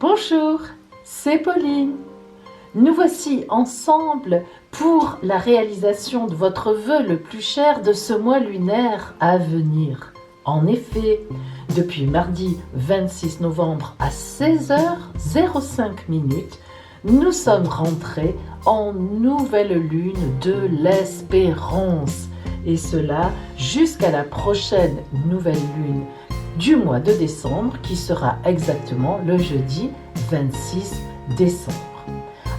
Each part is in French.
Bonjour, c'est Pauline. Nous voici ensemble pour la réalisation de votre vœu le plus cher de ce mois lunaire à venir. En effet, depuis mardi 26 novembre à 16h05, nous sommes rentrés en nouvelle lune de l'espérance. Et cela jusqu'à la prochaine nouvelle lune du mois de décembre qui sera exactement le jeudi 26 décembre.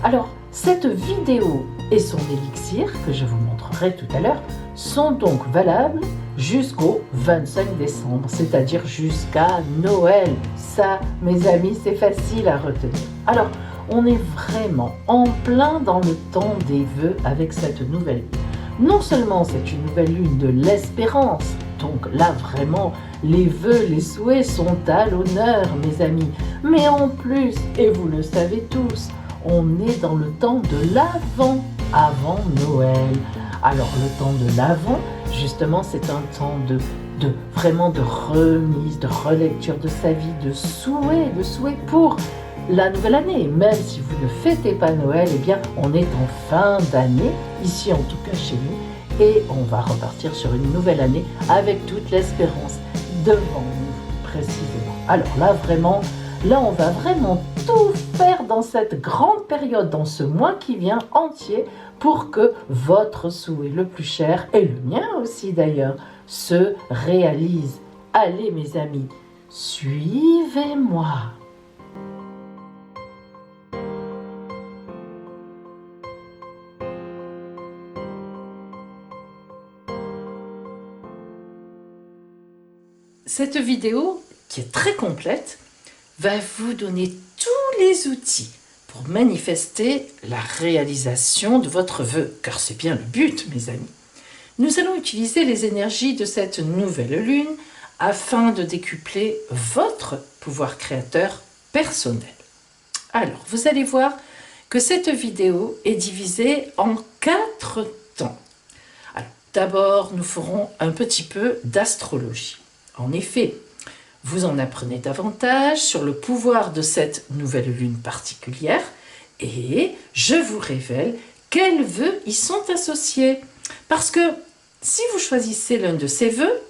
Alors, cette vidéo et son élixir, que je vous montrerai tout à l'heure, sont donc valables jusqu'au 25 décembre, c'est-à-dire jusqu'à Noël. Ça, mes amis, c'est facile à retenir. Alors, on est vraiment en plein dans le temps des vœux avec cette nouvelle lune. Non seulement c'est une nouvelle lune de l'espérance, donc là vraiment les vœux, les souhaits sont à l'honneur mes amis, mais en plus, et vous le savez tous, on est dans le temps de l'Avent, avant Noël. Alors le temps de l'Avent, justement c'est un temps vraiment de remise, de relecture de sa vie, de souhait pour la nouvelle année. Même si vous ne fêtez pas Noël, eh bien on est en fin d'année, ici en tout cas chez nous, et on va repartir sur une nouvelle année avec toute l'espérance devant nous précisément. Alors là on va vraiment tout faire dans cette grande période, dans ce mois qui vient entier, pour que votre souhait le plus cher, et le mien aussi d'ailleurs, se réalise. Allez mes amis, suivez-moi. Cette vidéo, qui est très complète, va vous donner tous les outils pour manifester la réalisation de votre vœu, car c'est bien le but, mes amis. Nous allons utiliser les énergies de cette nouvelle lune afin de décupler votre pouvoir créateur personnel. Alors, vous allez voir que cette vidéo est divisée en 4 temps. Alors, d'abord, nous ferons un petit peu d'astrologie. En effet, vous en apprenez davantage sur le pouvoir de cette nouvelle lune particulière et je vous révèle quels vœux y sont associés. Parce que si vous choisissez l'un de ces vœux,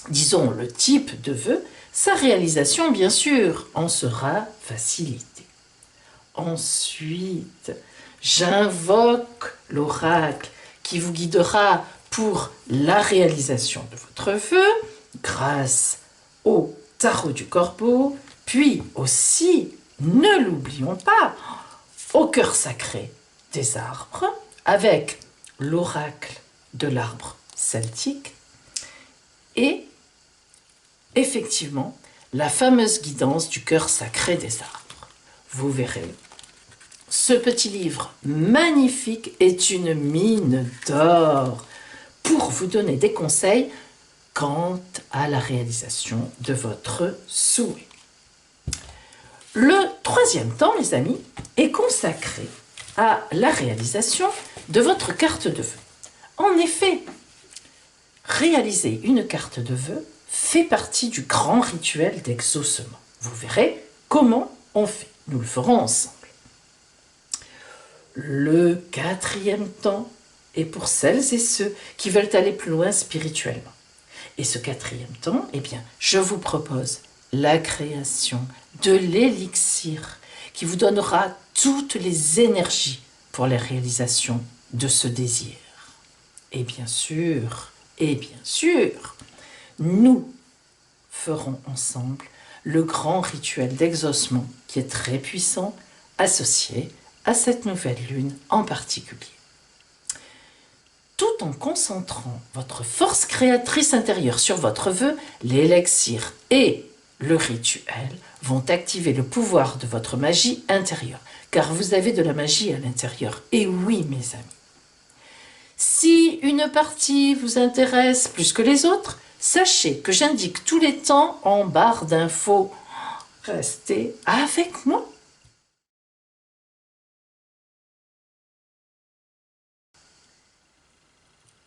disons le type de vœu, sa réalisation, bien sûr, en sera facilitée. Ensuite, j'invoque l'oracle qui vous guidera pour la réalisation de votre vœu grâce au tarot du corbeau, puis aussi, ne l'oublions pas, au cœur sacré des arbres, avec l'oracle de l'arbre celtique, et effectivement, la fameuse guidance du cœur sacré des arbres. Vous verrez, ce petit livre magnifique est une mine d'or pour vous donner des conseils quant à la réalisation de votre souhait. Le troisième temps, les amis, est consacré à la réalisation de votre carte de vœux. En effet, réaliser une carte de vœux fait partie du grand rituel d'exaucement. Vous verrez comment on fait. Nous le ferons ensemble. Le quatrième temps est pour celles et ceux qui veulent aller plus loin spirituellement. Et ce quatrième temps, eh bien, je vous propose la création de l'élixir qui vous donnera toutes les énergies pour la réalisation de ce désir. Et bien sûr, nous ferons ensemble le grand rituel d'exaucement qui est très puissant, associé à cette nouvelle lune en particulier. Tout en concentrant votre force créatrice intérieure sur votre vœu, l'élixir et le rituel vont activer le pouvoir de votre magie intérieure, car vous avez de la magie à l'intérieur. Et oui, mes amis, si une partie vous intéresse plus que les autres, sachez que j'indique tous les temps en barre d'infos. Restez avec moi.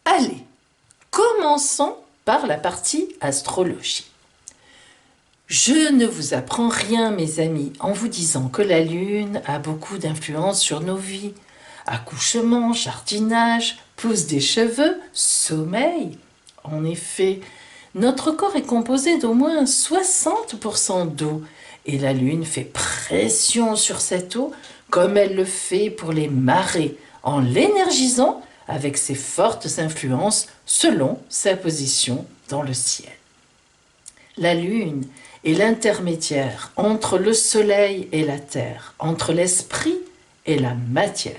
Allez, commençons par la partie astrologie. Je ne vous apprends rien, mes amis, en vous disant que la Lune a beaucoup d'influence sur nos vies. Accouchement, jardinage, pousse des cheveux, sommeil. En effet, notre corps est composé d'au moins 60% d'eau et la Lune fait pression sur cette eau comme elle le fait pour les marées en l'énergisant avec ses fortes influences selon sa position dans le ciel. La Lune est l'intermédiaire entre le Soleil et la Terre, entre l'esprit et la matière.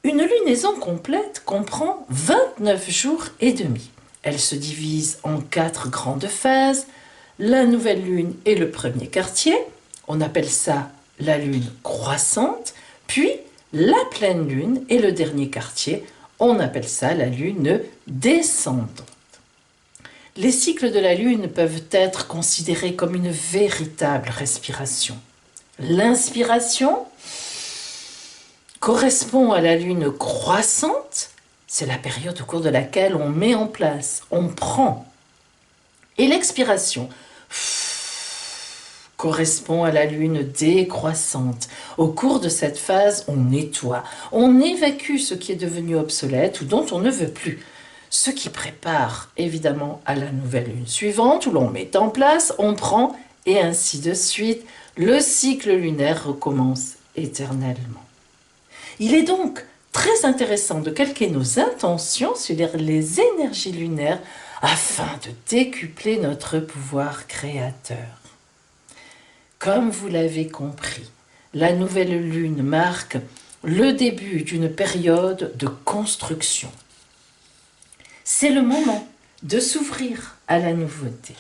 Une lunaison complète comprend 29 jours et demi. Elle se divise en 4 grandes phases. La nouvelle lune est le premier quartier, on appelle ça la lune croissante, puis la pleine lune est le dernier quartier, on appelle ça la lune descendante. Les cycles de la lune peuvent être considérés comme une véritable respiration. L'inspiration correspond à la lune croissante, c'est la période au cours de laquelle on met en place, on prend. Et l'expiration correspond à la lune décroissante. Au cours de cette phase, on nettoie, on évacue ce qui est devenu obsolète ou dont on ne veut plus. Ce qui prépare évidemment à la nouvelle lune suivante où l'on met en place, on prend et ainsi de suite. Le cycle lunaire recommence éternellement. Il est donc très intéressant de calquer nos intentions sur les énergies lunaires afin de décupler notre pouvoir créateur. Comme vous l'avez compris, la nouvelle lune marque le début d'une période de construction. C'est le moment de s'ouvrir à la nouveauté.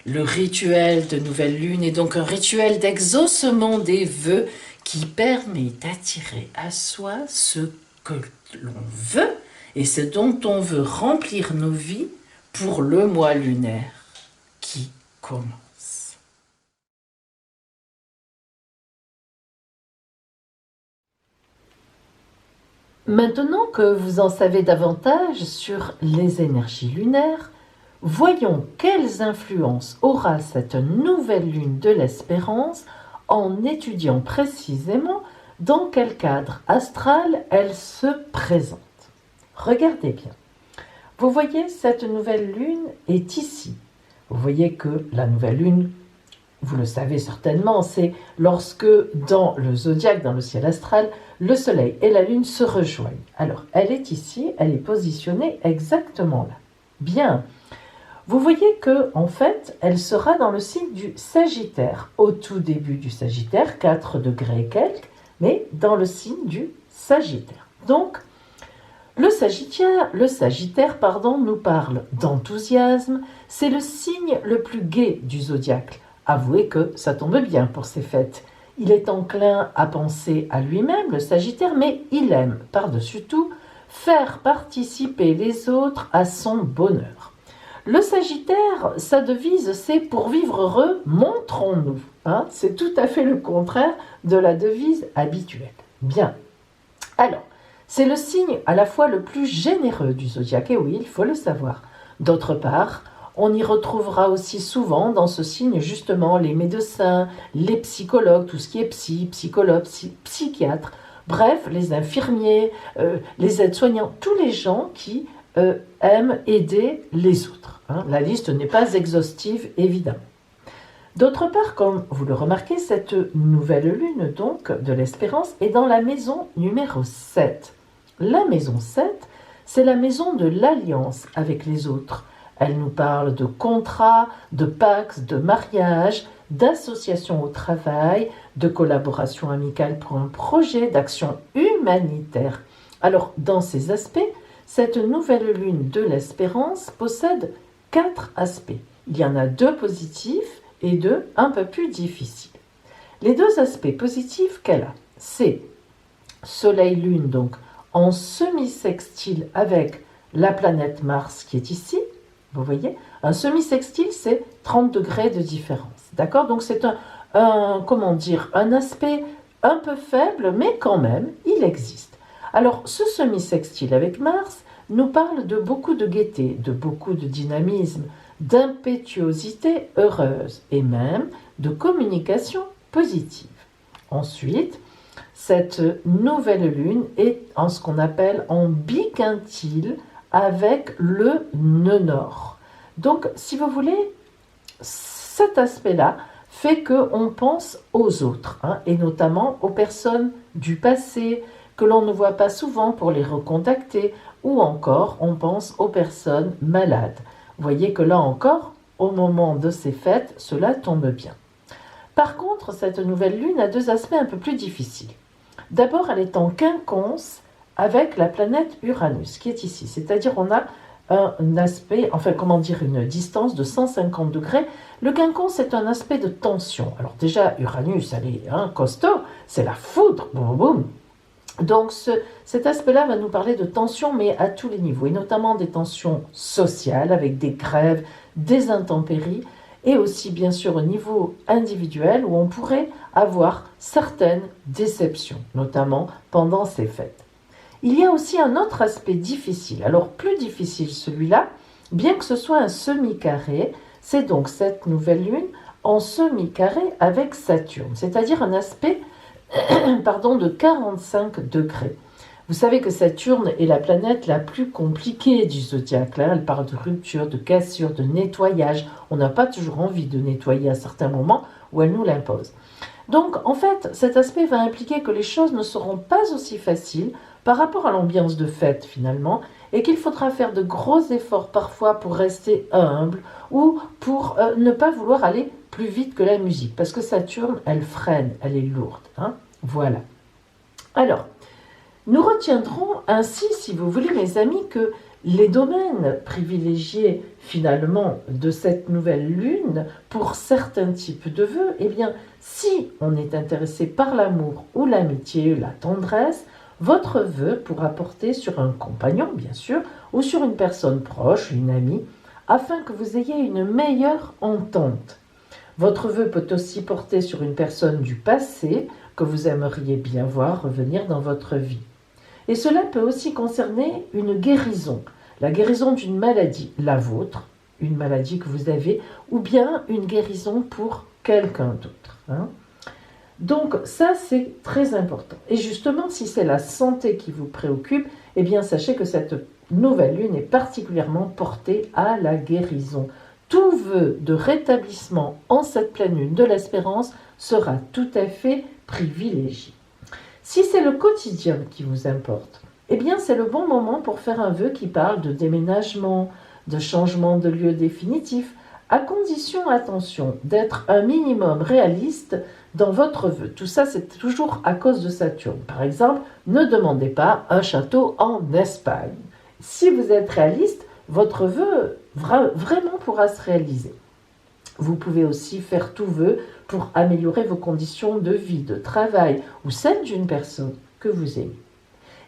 Le rituel de nouvelle lune est donc un rituel d'exaucement des vœux qui permet d'attirer à soi ce que l'on veut et ce dont on veut remplir nos vies pour le mois lunaire qui commence. Maintenant que vous en savez davantage sur les énergies lunaires, voyons quelles influences aura cette nouvelle lune de l'espérance en étudiant précisément dans quel cadre astral elle se présente. Regardez bien. Vous voyez, cette nouvelle lune est ici. Vous voyez que la nouvelle lune, vous le savez certainement, c'est lorsque dans le zodiaque, dans le ciel astral, le soleil et la lune se rejoignent. Alors, elle est ici, elle est positionnée exactement là. Bien. Vous voyez que, en fait, elle sera dans le signe du Sagittaire, au tout début du Sagittaire, 4 degrés et quelques, mais dans le signe du Sagittaire. Donc, le Sagittaire, nous parle d'enthousiasme, c'est le signe le plus gai du zodiaque. Avouez que ça tombe bien pour ces fêtes. Il est enclin à penser à lui-même, le Sagittaire, mais il aime, par-dessus tout, faire participer les autres à son bonheur. Le Sagittaire, sa devise, c'est « pour vivre heureux, montrons-nous ». C'est tout à fait le contraire de la devise habituelle. Bien. Alors, c'est le signe à la fois le plus généreux du zodiaque, et oui, il faut le savoir. D'autre part, on y retrouvera aussi souvent dans ce signe justement les médecins, les psychologues, tout ce qui est psychologue, psychiatre, bref, les infirmiers, les aides-soignants, tous les gens qui aiment aider les autres. La liste n'est pas exhaustive, évidemment. D'autre part, comme vous le remarquez, cette nouvelle lune donc de l'espérance est dans la maison numéro 7. La maison 7, c'est la maison de l'alliance avec les autres. Elle nous parle de contrat, de pacte, de mariage, d'association au travail, de collaboration amicale pour un projet, d'action humanitaire. Alors, dans ces aspects, cette nouvelle lune de l'espérance possède 4 aspects. Il y en a 2 positifs et 2 un peu plus difficiles. Les 2 aspects positifs qu'elle a, c'est Soleil-Lune, donc en semi-sextile avec la planète Mars qui est ici. Vous voyez, un semi-sextile, c'est 30 degrés de différence. D'accord? Donc c'est un aspect un peu faible, mais quand même, il existe. Alors, ce semi-sextile avec Mars nous parle de beaucoup de gaieté, de beaucoup de dynamisme, d'impétuosité heureuse et même de communication positive. Ensuite, cette nouvelle lune est en ce qu'on appelle en biquintile avec le nœud nord. Donc, si vous voulez, cet aspect-là fait qu'on pense aux autres, et notamment aux personnes du passé que l'on ne voit pas souvent pour les recontacter, ou encore on pense aux personnes malades. Vous voyez que là encore, au moment de ces fêtes, cela tombe bien. Par contre, cette nouvelle lune a deux aspects un peu plus difficiles. D'abord, elle est en quinconce avec la planète Uranus, qui est ici. C'est-à-dire, on a un aspect, une distance de 150 degrés. Le quinconce, c'est un aspect de tension. Alors déjà, Uranus, elle est costaud, c'est la foudre, boum boum. Donc cet aspect-là va nous parler de tensions, mais à tous les niveaux, et notamment des tensions sociales, avec des grèves, des intempéries, et aussi bien sûr au niveau individuel, où on pourrait avoir certaines déceptions, notamment pendant ces fêtes. Il y a aussi un autre aspect difficile, alors plus difficile celui-là, bien que ce soit un semi-carré, c'est donc cette nouvelle lune en semi-carré avec Saturne, c'est-à-dire un aspect de 45 degrés. Vous savez que Saturne est la planète la plus compliquée du zodiaque. Là, elle parle de rupture, de cassure, de nettoyage. On n'a pas toujours envie de nettoyer à certains moments où elle nous l'impose. Donc, en fait, cet aspect va impliquer que les choses ne seront pas aussi faciles par rapport à l'ambiance de fête, finalement, et qu'il faudra faire de gros efforts parfois pour rester humble ou pour ne pas vouloir aller plus vite que la musique. Parce que Saturne, elle freine, elle est lourde. Voilà. Alors, nous retiendrons ainsi, si vous voulez, mes amis, que les domaines privilégiés finalement de cette nouvelle lune pour certains types de vœux, eh bien, si on est intéressé par l'amour ou l'amitié, la tendresse, votre vœu pourra porter sur un compagnon, bien sûr, ou sur une personne proche, une amie, afin que vous ayez une meilleure entente. Votre vœu peut aussi porter sur une personne du passé que vous aimeriez bien voir revenir dans votre vie. Et cela peut aussi concerner une guérison, la guérison d'une maladie, la vôtre, une maladie que vous avez, ou bien une guérison pour quelqu'un d'autre. Donc ça, c'est très important. Et justement, si c'est la santé qui vous préoccupe, eh bien sachez que cette nouvelle lune est particulièrement portée à la guérison. Tout vœu de rétablissement en cette pleine lune de l'espérance sera tout à fait privilégié. Si c'est le quotidien qui vous importe, eh bien c'est le bon moment pour faire un vœu qui parle de déménagement, de changement de lieu définitif, à condition, attention, d'être un minimum réaliste dans votre vœu. Tout ça, c'est toujours à cause de Saturne. Par exemple, ne demandez pas un château en Espagne. Si vous êtes réaliste, votre vœu vraiment pourra se réaliser. Vous pouvez aussi faire tout vœu pour améliorer vos conditions de vie, de travail ou celles d'une personne que vous aimez.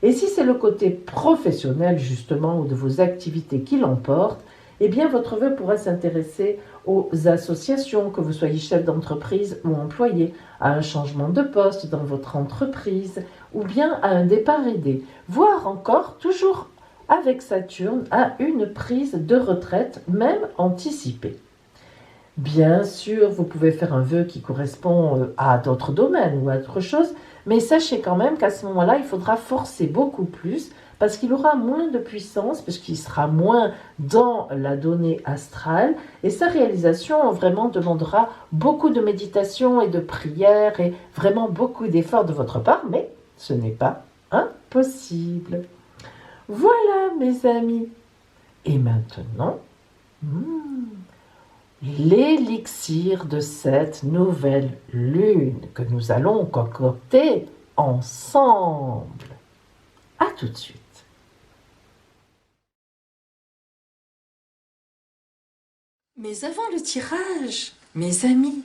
Et si c'est le côté professionnel justement ou de vos activités qui l'emporte, eh bien votre vœu pourra s'intéresser aux associations, que vous soyez chef d'entreprise ou employé, à un changement de poste dans votre entreprise ou bien à un départ aidé, voire encore, toujours avec Saturne, à une prise de retraite, même anticipée. Bien sûr, vous pouvez faire un vœu qui correspond à d'autres domaines ou à autre chose, mais sachez quand même qu'à ce moment-là, il faudra forcer beaucoup plus parce qu'il aura moins de puissance, puisqu'il sera moins dans la donnée astrale, et sa réalisation vraiment demandera beaucoup de méditation et de prière et vraiment beaucoup d'efforts de votre part, mais ce n'est pas impossible. Voilà mes amis. Et maintenant, l'élixir de cette nouvelle lune que nous allons concocter ensemble. À tout de suite. Mais avant le tirage, mes amis,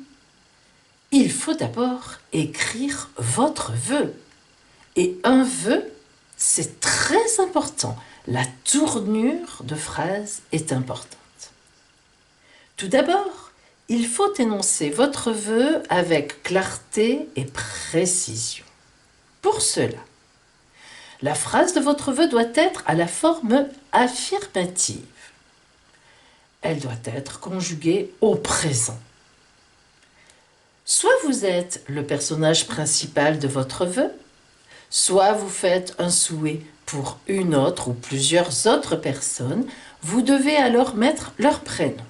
il faut d'abord écrire votre vœu. Et un vœu, c'est très important. La tournure de phrase est importante. Tout d'abord, il faut énoncer votre vœu avec clarté et précision. Pour cela, la phrase de votre vœu doit être à la forme affirmative. elle doit être conjuguée au présent. Soit vous êtes le personnage principal de votre vœu, soit vous faites un souhait pour une autre ou plusieurs autres personnes, vous devez alors mettre leur prénom.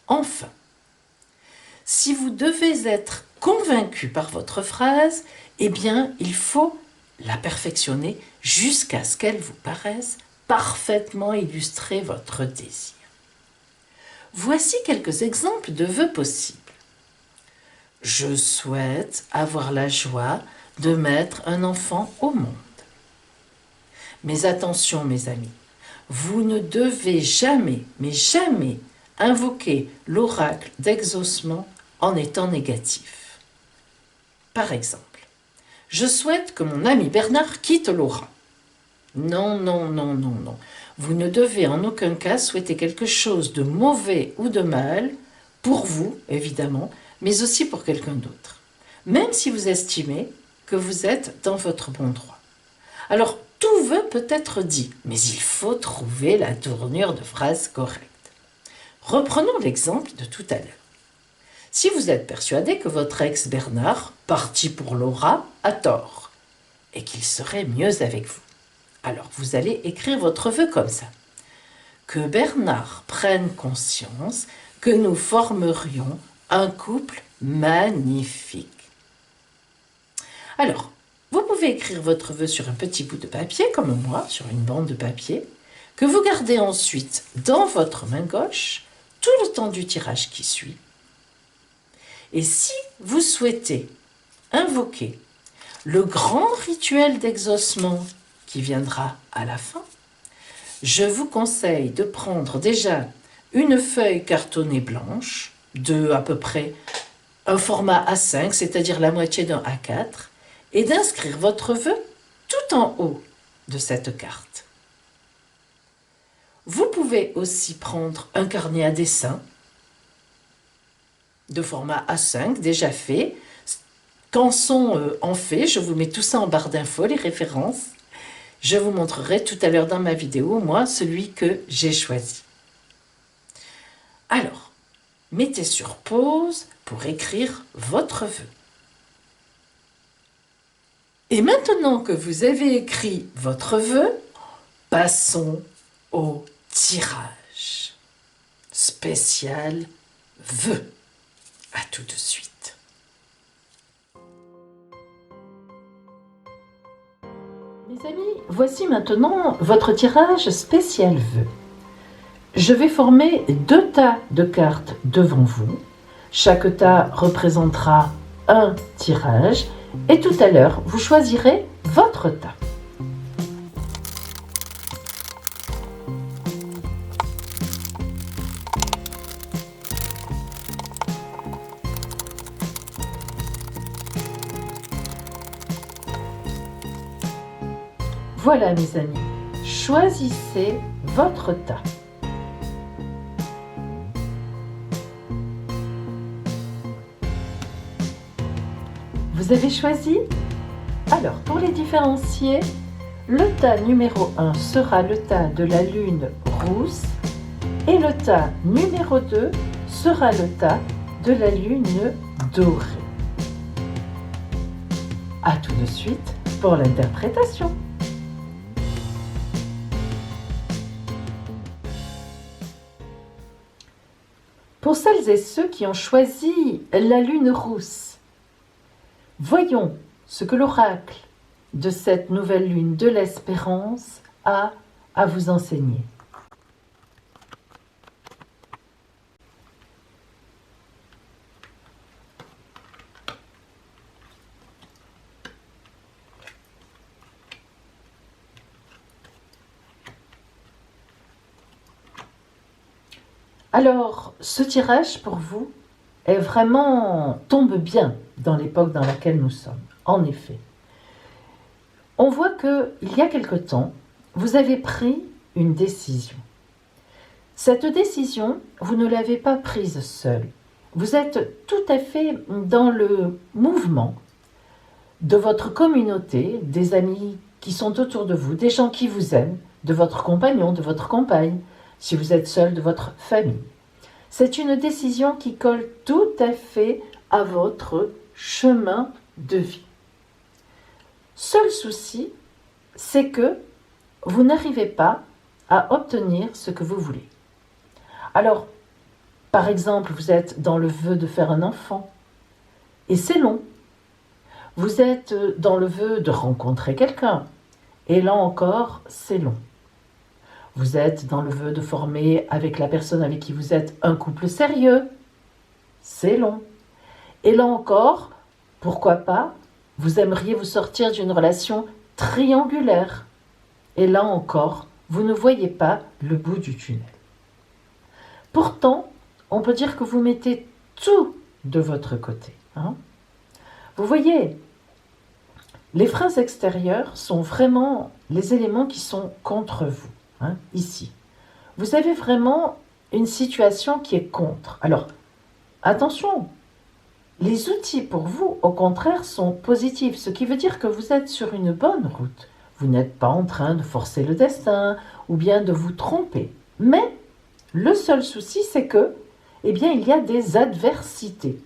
Enfin, si vous devez être convaincu par votre phrase, eh bien, il faut la perfectionner jusqu'à ce qu'elle vous paraisse parfaitement illustrer votre désir. Voici quelques exemples de vœux possibles. Je souhaite avoir la joie de mettre un enfant au monde. Mais attention mes amis, vous ne devez jamais, mais jamais, invoquer l'oracle d'exaucement en étant négatif. Par exemple, je souhaite que mon ami Bernard quitte Laura. Non, non, non, non, non. Vous ne devez en aucun cas souhaiter quelque chose de mauvais ou de mal, pour vous, évidemment, mais aussi pour quelqu'un d'autre, même si vous estimez que vous êtes dans votre bon droit. Alors, tout vœu peut être dit, mais il faut trouver la tournure de phrase correcte. Reprenons l'exemple de tout à l'heure. Si vous êtes persuadé que votre ex Bernard, parti pour Laura, a tort, et qu'il serait mieux avec vous, alors vous allez écrire votre vœu comme ça. Que Bernard prenne conscience que nous formerions un couple magnifique. Alors, vous pouvez écrire votre vœu sur un petit bout de papier, comme moi, sur une bande de papier, que vous gardez ensuite dans votre main gauche tout le temps du tirage qui suit. Et si vous souhaitez invoquer le grand rituel d'exaucement qui viendra à la fin, je vous conseille de prendre déjà une feuille cartonnée blanche de à peu près un format A5, c'est-à-dire la moitié d'un A4, et d'inscrire votre vœu tout en haut de cette carte. Vous pouvez aussi prendre un carnet à dessin de format A5 déjà fait. Quand sont en fait, je vous mets tout ça en barre d'infos, les références. Je vous montrerai tout à l'heure dans ma vidéo, moi, celui que j'ai choisi. Alors, mettez sur pause pour écrire votre vœu. Et maintenant que vous avez écrit votre vœu, passons au tirage spécial vœu. À tout de suite. Mes amis, voici maintenant votre tirage spécial vœu. Je vais former 2 tas de cartes devant vous. Chaque tas représentera un tirage et tout à l'heure, vous choisirez votre tas. Voilà mes amis, choisissez votre tas. Vous avez choisi? Alors, pour les différencier, le tas numéro 1 sera le tas de la lune rousse et le tas numéro 2 sera le tas de la lune dorée. À tout de suite pour l'interprétation. Pour celles et ceux qui ont choisi la lune rousse, voyons ce que l'oracle de cette nouvelle lune de l'espérance a à vous enseigner. Alors, ce tirage pour vous est vraiment tombe bien dans l'époque dans laquelle nous sommes. En effet, on voit qu'il y a quelque temps, vous avez pris une décision. Cette décision, vous ne l'avez pas prise seule. Vous êtes tout à fait dans le mouvement de votre communauté, des amis qui sont autour de vous, des gens qui vous aiment, de votre compagnon, de votre compagne, si vous êtes seul de votre famille. C'est une décision qui colle tout à fait à votre chemin de vie. Seul souci, c'est que vous n'arrivez pas à obtenir ce que vous voulez. Alors, par exemple, vous êtes dans le vœu de faire un enfant, et c'est long. Vous êtes dans le vœu de rencontrer quelqu'un, et là encore, c'est long. Vous êtes dans le vœu de former avec la personne avec qui vous êtes un couple sérieux, c'est long. Et là encore, pourquoi pas, vous aimeriez vous sortir d'une relation triangulaire, et là encore, vous ne voyez pas le bout du tunnel. Pourtant, on peut dire que vous mettez tout de votre côté. Vous voyez, les freins extérieurs sont vraiment les éléments qui sont contre vous, ici. Vous avez vraiment une situation qui est contre. Alors, attention, les outils pour vous, au contraire, sont positifs, ce qui veut dire que vous êtes sur une bonne route. Vous n'êtes pas en train de forcer le destin ou bien de vous tromper. Mais le seul souci, c'est que, il y a des adversités.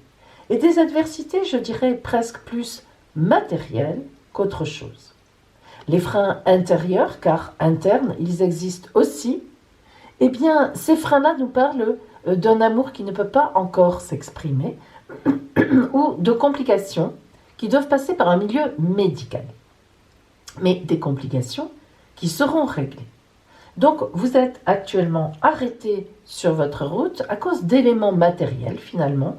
Et des adversités, je dirais, presque plus matérielles qu'autre chose. Les freins intérieurs, car internes, ils existent aussi, ces freins-là nous parlent d'un amour qui ne peut pas encore s'exprimer ou de complications qui doivent passer par un milieu médical. Mais des complications qui seront réglées. Donc, vous êtes actuellement arrêté sur votre route à cause d'éléments matériels, finalement.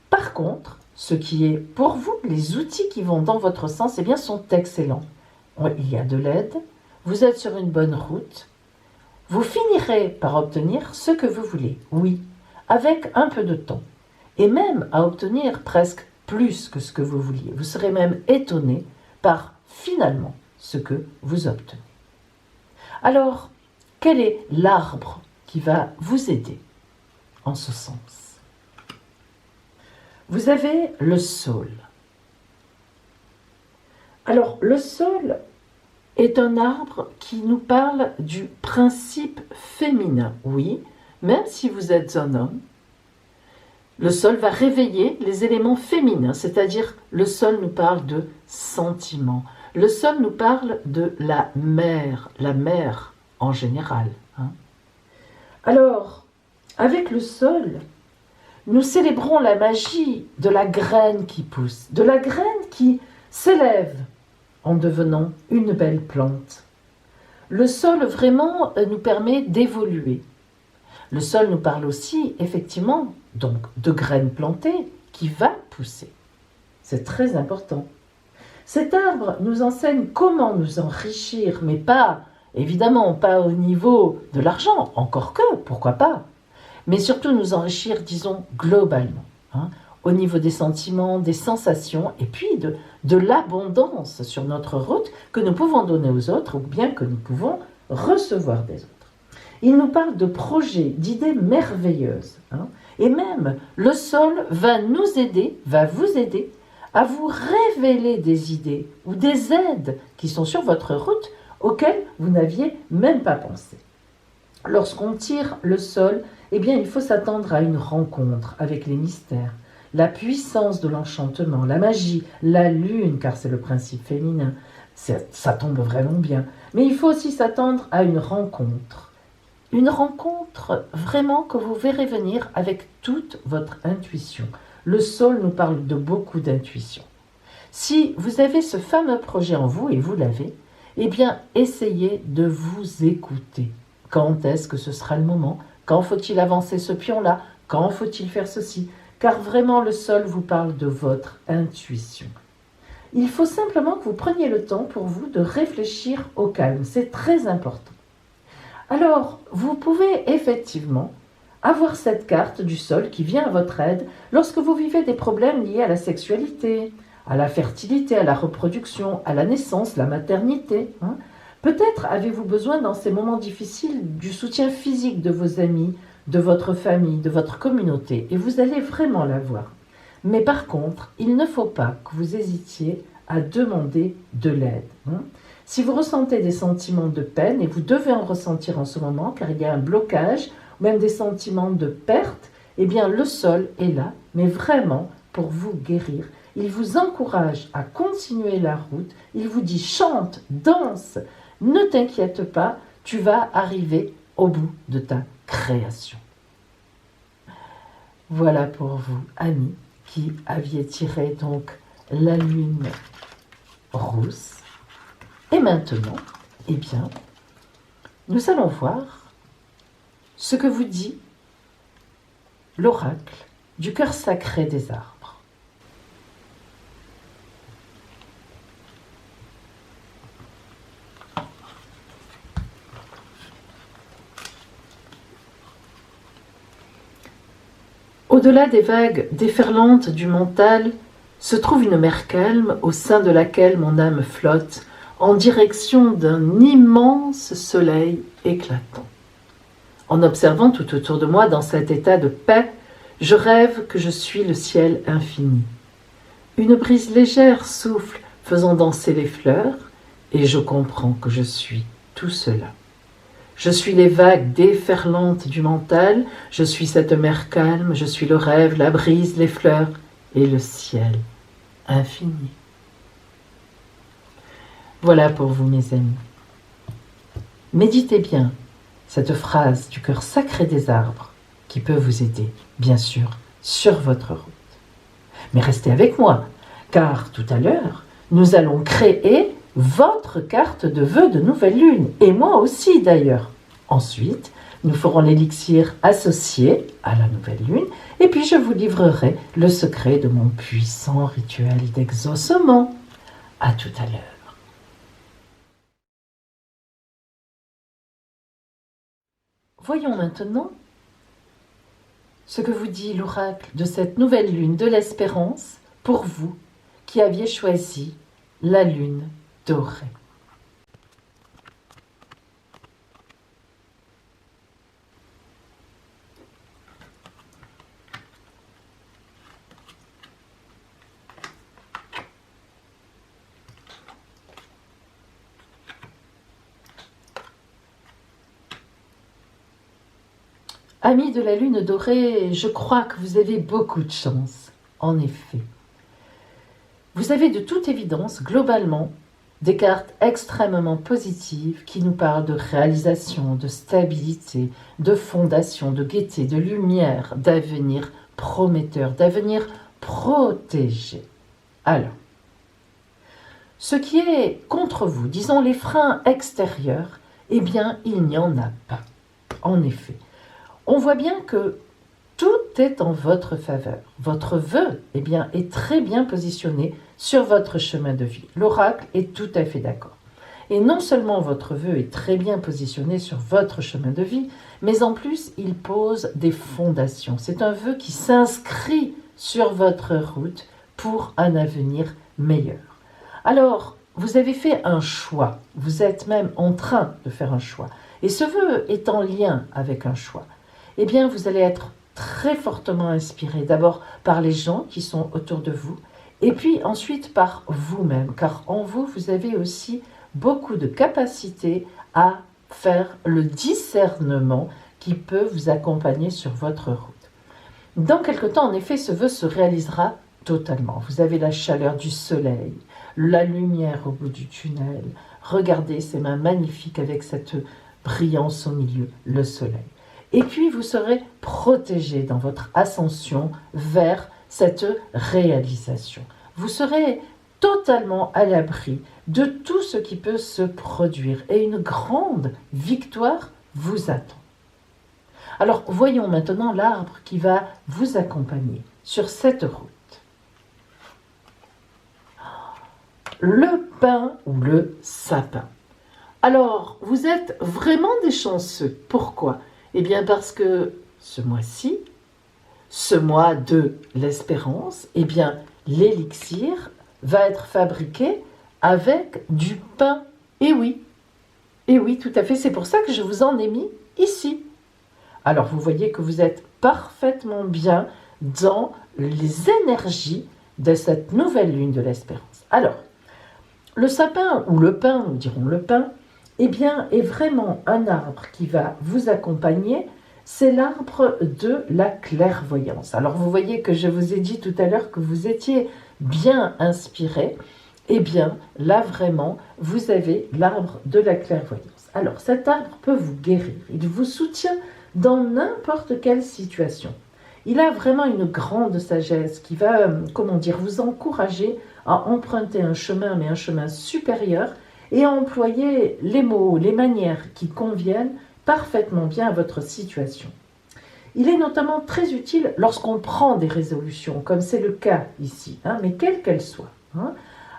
Par contre, ce qui est pour vous, les outils qui vont dans votre sens, sont excellents. Il y a de l'aide, vous êtes sur une bonne route, vous finirez par obtenir ce que vous voulez, oui, avec un peu de temps, et même à obtenir presque plus que ce que vous vouliez. Vous serez même étonné par finalement ce que vous obtenez. Alors, quel est l'arbre qui va vous aider en ce sens? Vous avez le saule. Alors, le saule est un arbre qui nous parle du principe féminin. Oui, même si vous êtes un homme, le saule va réveiller les éléments féminins, c'est-à-dire le saule nous parle de sentiments. Le saule nous parle de la mer en général. Alors, avec le saule, nous célébrons la magie de la graine qui pousse, de la graine qui s'élève en devenant une belle plante. Le sol vraiment nous permet d'évoluer. Le sol nous parle aussi, effectivement, donc de graines plantées qui va pousser. C'est très important. Cet arbre nous enseigne comment nous enrichir, mais pas, évidemment, pas au niveau de l'argent, encore que, pourquoi pas, mais surtout nous enrichir, disons, globalement, au niveau des sentiments, des sensations, et puis de l'abondance sur notre route que nous pouvons donner aux autres, ou bien que nous pouvons recevoir des autres. Il nous parle de projets, d'idées merveilleuses, et même le sol va nous aider, va vous aider à vous révéler des idées ou des aides qui sont sur votre route auxquelles vous n'aviez même pas pensé. Lorsqu'on tire le sol, il faut s'attendre à une rencontre avec les mystères, la puissance de l'enchantement, la magie, la lune, car c'est le principe féminin. Ça tombe vraiment bien. Mais il faut aussi s'attendre à une rencontre. Une rencontre vraiment que vous verrez venir avec toute votre intuition. Le sol nous parle de beaucoup d'intuition. Si vous avez ce fameux projet en vous, et vous l'avez, essayez de vous écouter. Quand est-ce que ce sera le moment? Quand faut-il avancer ce pion-là? Quand faut-il faire ceci? Car vraiment, le sol vous parle de votre intuition. Il faut simplement que vous preniez le temps pour vous de réfléchir au calme. C'est très important. Alors, vous pouvez effectivement avoir cette carte du sol qui vient à votre aide lorsque vous vivez des problèmes liés à la sexualité, à la fertilité, à la reproduction, à la naissance, la maternité. Peut-être avez-vous besoin dans ces moments difficiles du soutien physique de vos amis, de votre famille, de votre communauté, et vous allez vraiment l'avoir. Mais par contre, il ne faut pas que vous hésitiez à demander de l'aide. Si vous ressentez des sentiments de peine, et vous devez en ressentir en ce moment, car il y a un blocage, ou même des sentiments de perte, eh bien le sol est là, mais vraiment pour vous guérir. Il vous encourage à continuer la route, il vous dit chante, danse, ne t'inquiète pas, tu vas arriver au bout de ta création. Voilà pour vous, amis, qui aviez tiré donc la lune rousse. Et maintenant, eh bien, nous allons voir ce que vous dit l'oracle du cœur sacré des arbres. Au-delà des vagues déferlantes du mental se trouve une mer calme au sein de laquelle mon âme flotte en direction d'un immense soleil éclatant. En observant tout autour de moi dans cet état de paix, je rêve que je suis le ciel infini. Une brise légère souffle faisant danser les fleurs et je comprends que je suis tout cela. Je suis les vagues déferlantes du mental, je suis cette mer calme, je suis le rêve, la brise, les fleurs et le ciel infini. Voilà pour vous, mes amis. Méditez bien cette phrase du cœur sacré des arbres qui peut vous aider, bien sûr, sur votre route. Mais restez avec moi, car tout à l'heure, nous allons créer votre carte de vœux de nouvelle lune, et moi aussi d'ailleurs. Ensuite, nous ferons l'élixir associé à la nouvelle lune, et puis je vous livrerai le secret de mon puissant rituel d'exaucement. À tout à l'heure. Voyons maintenant ce que vous dit l'oracle de cette nouvelle lune de l'espérance pour vous qui aviez choisi la lune dorée. Amis de la lune dorée, je crois que vous avez beaucoup de chance, en effet. Vous avez de toute évidence, globalement, des cartes extrêmement positives qui nous parlent de réalisation, de stabilité, de fondation, de gaieté, de lumière, d'avenir prometteur, d'avenir protégé. Alors, ce qui est contre vous, disons les freins extérieurs, eh bien, il n'y en a pas. En effet, on voit bien que tout est en votre faveur. Votre vœu, eh bien, est très bien positionné sur votre chemin de vie. L'oracle est tout à fait d'accord. Et non seulement votre vœu est très bien positionné sur votre chemin de vie, mais en plus, il pose des fondations. C'est un vœu qui s'inscrit sur votre route pour un avenir meilleur. Alors, vous avez fait un choix. Vous êtes même en train de faire un choix. Et ce vœu est en lien avec un choix. Eh bien, vous allez être très fortement inspiré, d'abord par les gens qui sont autour de vous, et puis ensuite par vous-même, car en vous, vous avez aussi beaucoup de capacité à faire le discernement qui peut vous accompagner sur votre route. Dans quelque temps, en effet, ce vœu se réalisera totalement. Vous avez la chaleur du soleil, la lumière au bout du tunnel. Regardez ces mains magnifiques avec cette brillance au milieu, le soleil. Et puis, vous serez protégé dans votre ascension vers cette réalisation. Vous serez totalement à l'abri de tout ce qui peut se produire et une grande victoire vous attend. Alors, voyons maintenant l'arbre qui va vous accompagner sur cette route. Le pin ou le sapin. Alors, vous êtes vraiment des chanceux. Pourquoi ? Eh bien parce que ce mois-ci, ce mois de l'espérance, eh bien l'élixir va être fabriqué avec du pain. Et oui, tout à fait, c'est pour ça que je vous en ai mis ici. Alors vous voyez que vous êtes parfaitement bien dans les énergies de cette nouvelle lune de l'espérance. Alors, Le sapin, ou le pin, nous dirons le pin, eh bien, est vraiment un arbre qui va vous accompagner. C'est l'arbre de la clairvoyance. Alors, vous voyez que je vous ai dit tout à l'heure que vous étiez bien inspiré. Eh bien, là, vraiment, vous avez l'arbre de la clairvoyance. Alors, cet arbre peut vous guérir. Il vous soutient dans n'importe quelle situation. Il a vraiment une grande sagesse qui va, comment dire, vous encourager à emprunter un chemin, mais un chemin supérieur, et à employer les mots, les manières qui conviennent parfaitement bien à votre situation. Il est notamment très utile lorsqu'on prend des résolutions, comme c'est le cas ici, mais quelles qu'elles soient.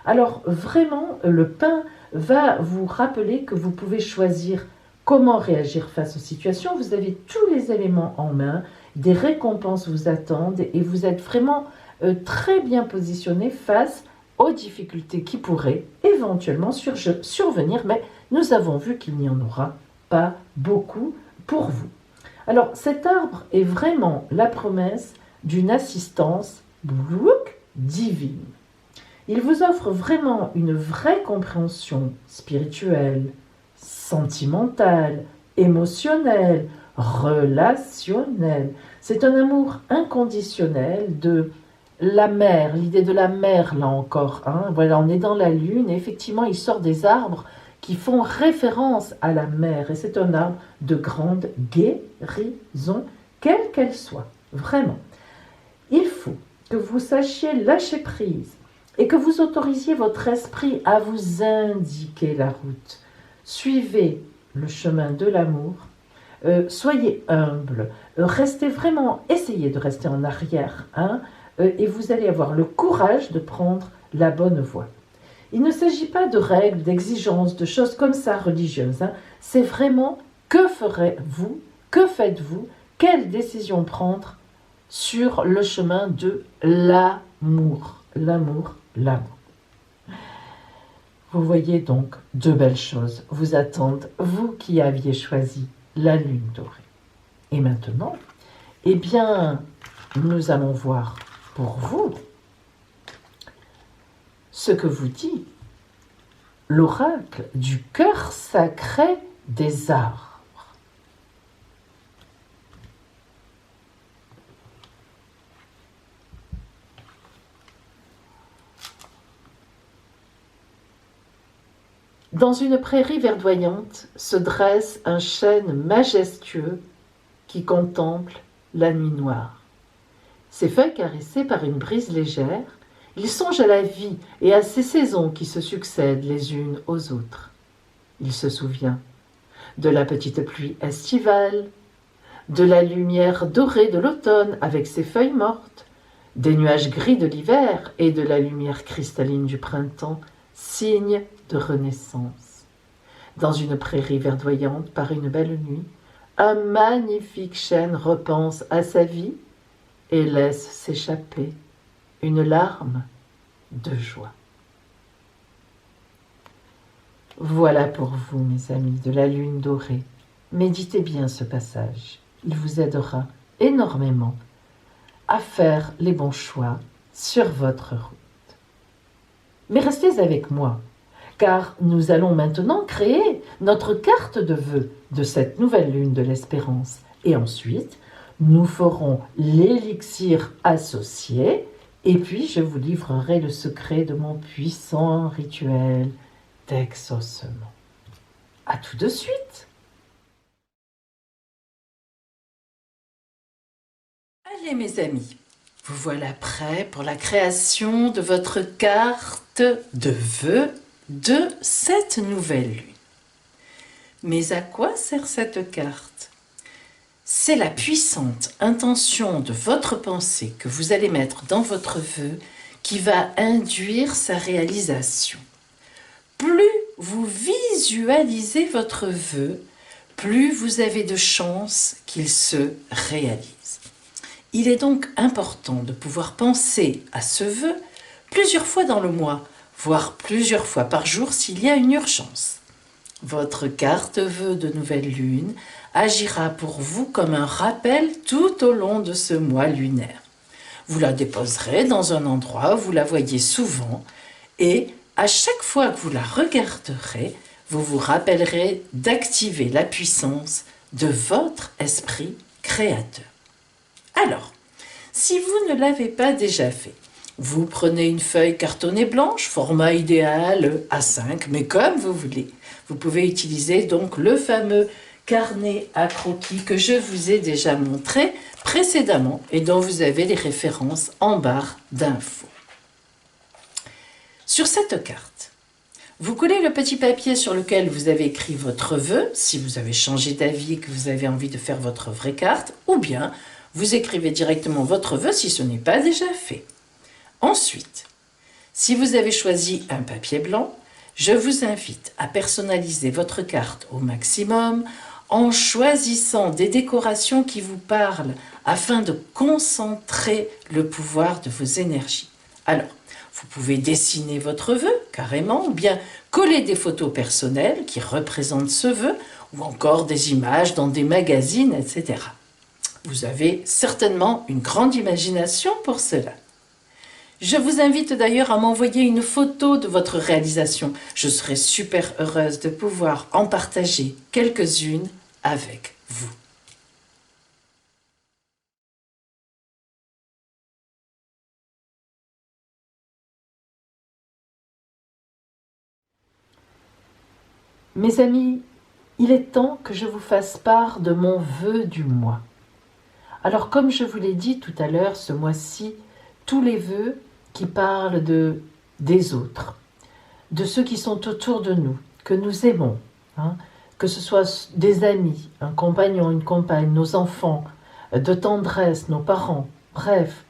Alors vraiment, le pin va vous rappeler que vous pouvez choisir comment réagir face aux situations. Vous avez tous les éléments en main, des récompenses vous attendent et vous êtes vraiment très bien positionné face aux difficultés qui pourraient éventuellement survenir, mais nous avons vu qu'il n'y en aura pas beaucoup pour vous. Alors cet arbre est vraiment la promesse d'une assistance divine. Il vous offre vraiment une vraie compréhension spirituelle, sentimentale, émotionnelle, relationnelle. C'est un amour inconditionnel de la mer, l'idée de la mer là encore. Voilà, on est dans la lune et effectivement il sort des arbres qui font référence à la mer. Et c'est un arbre de grande guérison, quelle qu'elle soit, vraiment. Il faut que vous sachiez lâcher prise et que vous autorisiez votre esprit à vous indiquer la route. Suivez le chemin de l'amour, soyez humble, restez vraiment, essayez de rester en arrière, et vous allez avoir le courage de prendre la bonne voie. Il ne s'agit pas de règles, d'exigences, de choses comme ça religieuses. C'est vraiment que ferez-vous, que faites-vous, quelle décision prendre sur le chemin de l'amour. L'amour, l'amour. Vous voyez donc deux belles choses vous attendent, vous qui aviez choisi la lune dorée. Et maintenant, eh bien, nous allons voir pour vous ce que vous dit l'oracle du cœur sacré des arbres. Dans une prairie verdoyante se dresse un chêne majestueux qui contemple la nuit noire. Ses feuilles caressées par une brise légère, il songe à la vie et à ces saisons qui se succèdent les unes aux autres. Il se souvient de la petite pluie estivale, de la lumière dorée de l'automne avec ses feuilles mortes, des nuages gris de l'hiver et de la lumière cristalline du printemps, signe de renaissance. Dans une prairie verdoyante par une belle nuit, un magnifique chêne repense à sa vie et laisse s'échapper une larme de joie. Voilà pour vous, mes amis, de la lune dorée. Méditez bien ce passage. Il vous aidera énormément à faire les bons choix sur votre route. Mais restez avec moi, car nous allons maintenant créer notre carte de vœux de cette nouvelle lune de l'espérance. Et ensuite, nous ferons l'élixir associé. Et puis, je vous livrerai le secret de mon puissant rituel d'exaucement. À tout de suite. Allez, mes amis, vous voilà prêts pour la création de votre carte de vœux de cette nouvelle lune. Mais à quoi sert cette carte ? C'est la puissante intention de votre pensée que vous allez mettre dans votre vœu qui va induire sa réalisation. Plus vous visualisez votre vœu, plus vous avez de chances qu'il se réalise. Il est donc important de pouvoir penser à ce vœu plusieurs fois dans le mois, voire plusieurs fois par jour s'il y a une urgence. Votre carte vœu de nouvelle lune agira pour vous comme un rappel tout au long de ce mois lunaire. Vous la déposerez dans un endroit où vous la voyez souvent et À chaque fois que vous la regarderez, vous vous rappellerez d'activer la puissance de votre esprit créateur. Alors, si vous ne l'avez pas déjà fait, vous prenez une feuille cartonnée blanche, format idéal A5, mais comme vous voulez. Vous pouvez utiliser donc le fameux carnet à croquis que je vous ai déjà montré précédemment et dont vous avez les références en barre d'infos. Sur cette carte, vous collez le petit papier sur lequel vous avez écrit votre vœu, si vous avez changé d'avis et que vous avez envie de faire votre vraie carte, ou bien vous écrivez directement votre vœu si ce n'est pas déjà fait. Ensuite, si vous avez choisi un papier blanc, je vous invite à personnaliser votre carte au maximum en choisissant des décorations qui vous parlent afin de concentrer le pouvoir de vos énergies. Alors, vous pouvez dessiner votre vœu carrément, ou bien coller des photos personnelles qui représentent ce vœu, ou encore des images dans des magazines, etc. Vous avez certainement une grande imagination pour cela. Je vous invite d'ailleurs à m'envoyer une photo de votre réalisation. Je serai super heureuse de pouvoir en partager quelques-unes avec vous. Mes amis, il est temps que je vous fasse part de mon vœu du mois. Alors comme je vous l'ai dit tout à l'heure, ce mois-ci, tous les vœux qui parlent des autres, de ceux qui sont autour de nous, que nous aimons, que ce soit des amis, un compagnon, une compagne, nos enfants, de tendresse, nos parents, bref,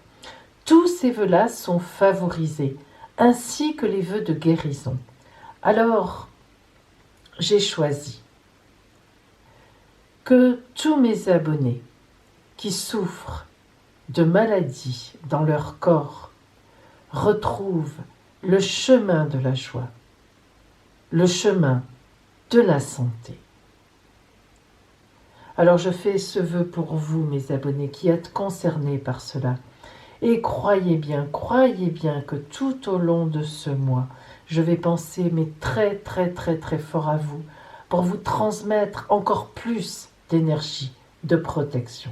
tous ces vœux-là sont favorisés, ainsi que les vœux de guérison. Alors, j'ai choisi que tous mes abonnés qui souffrent de maladies dans leur corps retrouvent le chemin de la joie, le chemin de la santé. Alors je fais ce vœu pour vous, mes abonnés, qui êtes concernés par cela. Et croyez bien que tout au long de ce mois, je vais penser mais très fort à vous pour vous transmettre encore plus d'énergie, de protection.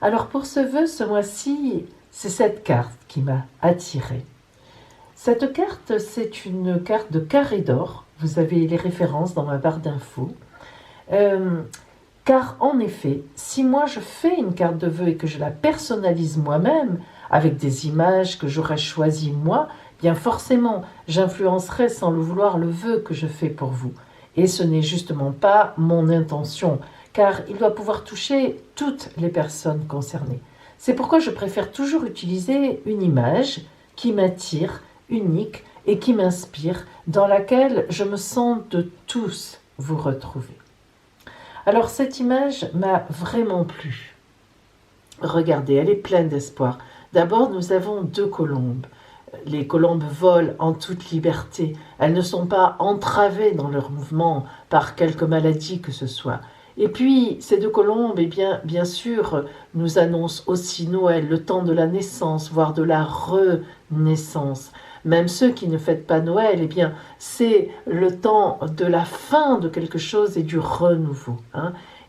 Alors pour ce vœu, ce mois-ci, c'est cette carte qui m'a attirée. Cette carte, c'est une carte de carré d'or. Vous avez les références dans ma barre d'infos. Car en effet, si moi je fais une carte de vœux et que je la personnalise moi-même, avec des images que j'aurais choisies moi, bien forcément, j'influencerai sans le vouloir le vœu que je fais pour vous. Et ce n'est justement pas mon intention, car il doit pouvoir toucher toutes les personnes concernées. C'est pourquoi je préfère toujours utiliser une image qui m'attire, unique et qui m'inspire, dans laquelle je me sens de tous vous retrouver. Alors cette image m'a vraiment plu. Regardez, elle est pleine d'espoir. D'abord, nous avons deux colombes. Les colombes volent en toute liberté. Elles ne sont pas entravées dans leur mouvement par quelque maladie que ce soit. Et puis, ces deux colombes, eh bien sûr, nous annoncent aussi Noël, le temps de la naissance, voire de la renaissance. Même ceux qui ne fêtent pas Noël, eh bien, c'est le temps de la fin de quelque chose et du renouveau.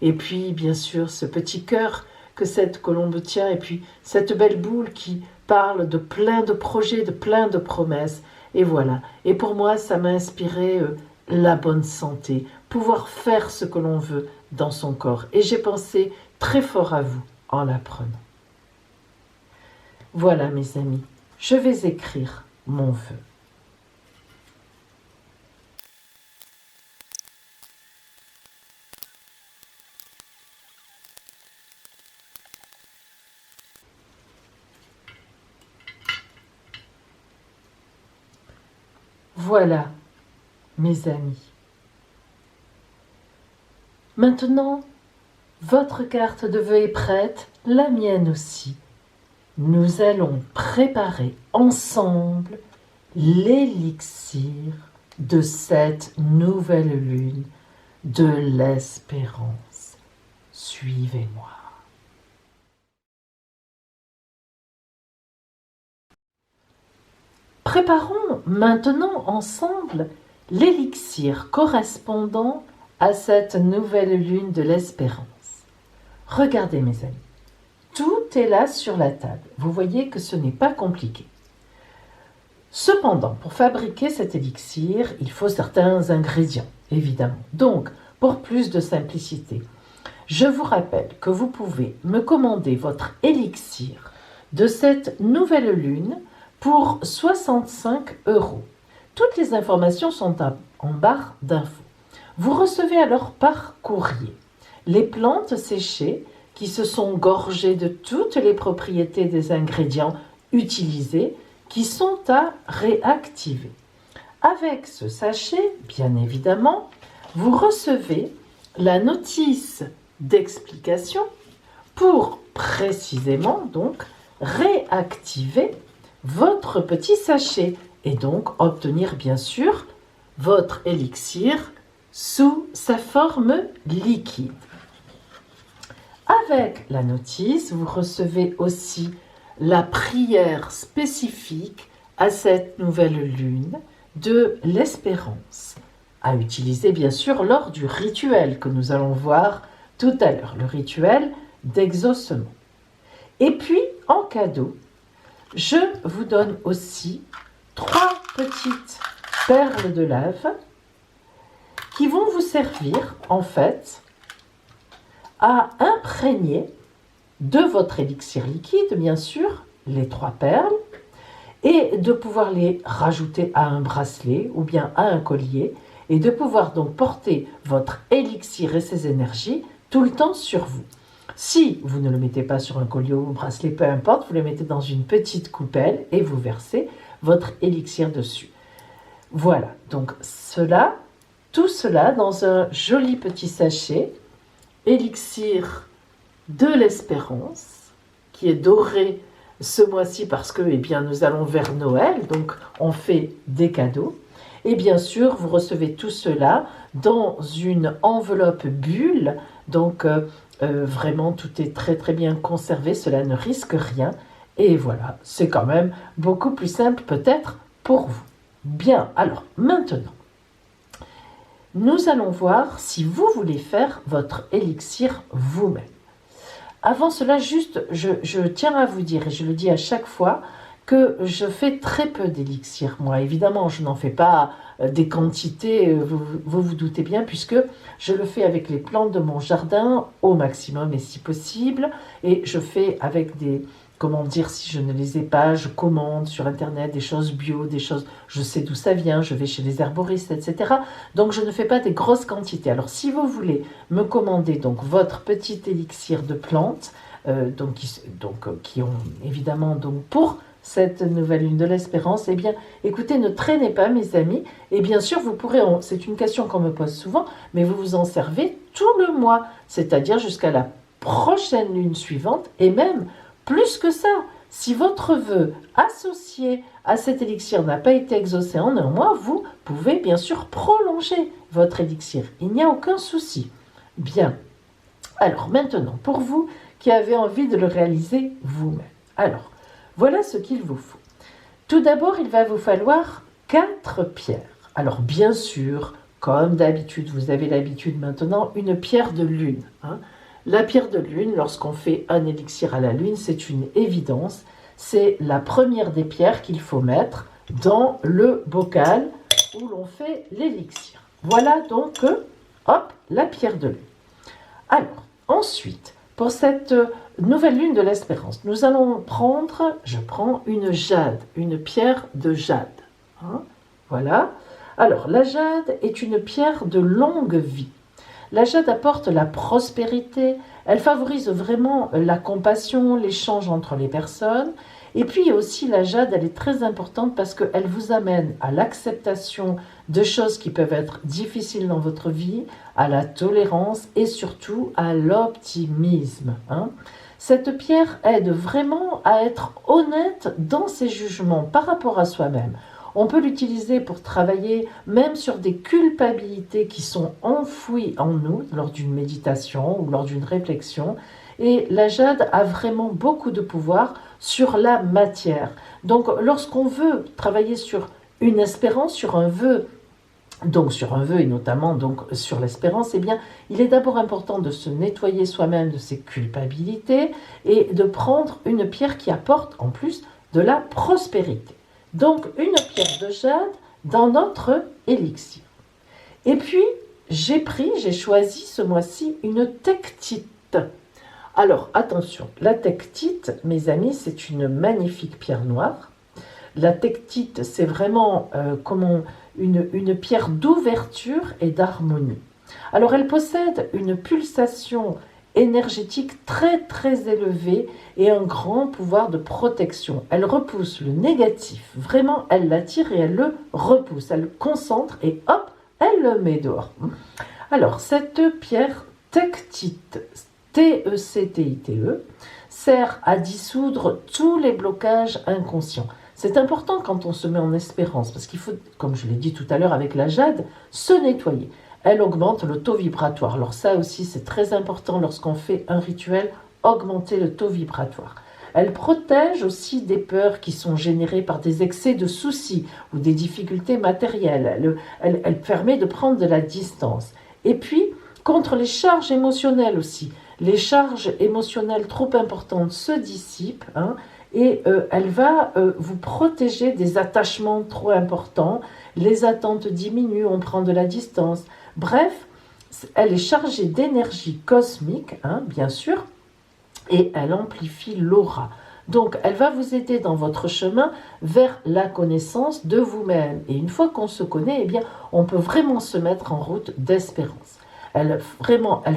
Et puis, bien sûr, ce petit cœur que cette colombe tient, et puis cette belle boule qui parle de plein de projets, de plein de promesses. Et voilà. Et pour moi, ça m'a inspiré la bonne santé, pouvoir faire ce que l'on veut dans son corps. Et j'ai pensé très fort à vous en l'apprenant. Voilà, mes amis, je vais écrire mon vœu. Voilà, mes amis. Maintenant, votre carte de vœu est prête, la mienne aussi. Nous allons préparer ensemble l'élixir de cette nouvelle lune de l'espérance. Suivez-moi. Préparons maintenant ensemble l'élixir correspondant à cette nouvelle lune de l'espérance. Regardez mes amis, tout est là sur la table. Vous voyez que ce n'est pas compliqué. Cependant, pour fabriquer cet élixir, il faut certains ingrédients, évidemment. Donc, pour plus de simplicité, je vous rappelle que vous pouvez me commander votre élixir de cette nouvelle lune pour 65 €. Toutes les informations sont en barre d'infos. Vous recevez alors par courrier les plantes séchées qui se sont gorgées de toutes les propriétés des ingrédients utilisés qui sont à réactiver. Avec ce sachet, bien évidemment, vous recevez la notice d'explication pour précisément donc réactiver votre petit sachet et donc obtenir bien sûr votre élixir sous sa forme liquide. Avec la notice, vous recevez aussi la prière spécifique à cette nouvelle lune de l'espérance, à utiliser bien sûr lors du rituel que nous allons voir tout à l'heure, le rituel d'exaucement. Et puis, en cadeau, je vous donne aussi 3 petites perles de lave qui vont vous servir en fait à imprégner de votre élixir liquide, bien sûr, les 3 perles, et de pouvoir les rajouter à un bracelet ou bien à un collier, et de pouvoir donc porter votre élixir et ses énergies tout le temps sur vous. Si vous ne le mettez pas sur un collier ou un bracelet, peu importe, vous le mettez dans une petite coupelle et vous versez votre élixir dessus. Voilà, donc tout cela dans un joli petit sachet, élixir de l'espérance, qui est doré ce mois-ci parce que nous allons vers Noël, donc on fait des cadeaux. Et bien sûr, vous recevez tout cela dans une enveloppe bulle, donc vraiment tout est très très bien conservé, cela ne risque rien. Et voilà, c'est quand même beaucoup plus simple peut-être pour vous. Bien, alors maintenant, nous allons voir si vous voulez faire votre élixir vous-même. Avant cela, juste, je tiens à vous dire, et je le dis à chaque fois, que je fais très peu d'élixir. Moi, évidemment, je n'en fais pas des quantités, vous doutez bien, puisque je le fais avec les plantes de mon jardin au maximum et si possible. Et je fais avec des, comment dire, si je ne les ai pas, je commande sur Internet des choses bio, des choses, je sais d'où ça vient, je vais chez les herboristes, etc. Donc, je ne fais pas des grosses quantités. Alors, si vous voulez me commander donc votre petit élixir de plantes, qui ont évidemment donc pour cette nouvelle lune de l'espérance, eh bien, écoutez, ne traînez pas, mes amis. Et bien sûr, vous pourrez, c'est une question qu'on me pose souvent, mais vous vous en servez tout le mois, c'est-à-dire jusqu'à la prochaine lune suivante, et même plus que ça. Si votre vœu associé à cet élixir n'a pas été exaucé en un mois, vous pouvez bien sûr prolonger votre élixir. Il n'y a aucun souci. Bien. Alors maintenant, pour vous qui avez envie de le réaliser vous-même. Alors, voilà ce qu'il vous faut. Tout d'abord, il va vous falloir 4 pierres. Alors bien sûr, comme d'habitude, vous avez l'habitude maintenant, une pierre de lune. La pierre de lune, lorsqu'on fait un élixir à la lune, c'est une évidence. C'est la première des pierres qu'il faut mettre dans le bocal où l'on fait l'élixir. Voilà donc, hop, la pierre de lune. Alors, ensuite, pour cette nouvelle lune de l'espérance, nous allons je prends une jade, une pierre de jade. Voilà. Alors, la jade est une pierre de longue vie. La jade apporte la prospérité, elle favorise vraiment la compassion, l'échange entre les personnes. Et puis aussi, la jade, elle est très importante parce qu'elle vous amène à l'acceptation de choses qui peuvent être difficiles dans votre vie, à la tolérance et surtout à l'optimisme. Cette pierre aide vraiment à être honnête dans ses jugements par rapport à soi-même. On peut l'utiliser pour travailler même sur des culpabilités qui sont enfouies en nous lors d'une méditation ou lors d'une réflexion. Et la jade a vraiment beaucoup de pouvoir sur la matière. Donc lorsqu'on veut travailler sur une espérance sur un vœu. Donc sur un vœu et notamment donc sur l'espérance, eh bien, il est d'abord important de se nettoyer soi-même de ses culpabilités et de prendre une pierre qui apporte en plus de la prospérité. Donc une pierre de jade dans notre élixir. Et puis j'ai choisi ce mois-ci une tectite. Alors attention, la tectite, mes amis, c'est une magnifique pierre noire. La tectite, c'est vraiment une pierre d'ouverture et d'harmonie. Alors elle possède une pulsation énergétique très très élevée et un grand pouvoir de protection. Elle repousse le négatif, vraiment elle l'attire et elle le repousse, elle le concentre et hop, elle le met dehors. Alors cette pierre tectite, T-E-C-T-I-T-E, sert à dissoudre tous les blocages inconscients. C'est important quand on se met en espérance, parce qu'il faut, comme je l'ai dit tout à l'heure avec la jade, se nettoyer. Elle augmente le taux vibratoire. Alors ça aussi, c'est très important lorsqu'on fait un rituel, augmenter le taux vibratoire. Elle protège aussi des peurs qui sont générées par des excès de soucis ou des difficultés matérielles. Elle permet de prendre de la distance. Et puis, contre les charges émotionnelles aussi. Les charges émotionnelles trop importantes se dissipent, et elle va vous protéger des attachements trop importants, les attentes diminuent, on prend de la distance. Bref, elle est chargée d'énergie cosmique, bien sûr, et elle amplifie l'aura. Donc, elle va vous aider dans votre chemin vers la connaissance de vous-même. Et une fois qu'on se connaît, eh bien, on peut vraiment se mettre en route d'espérance. Elle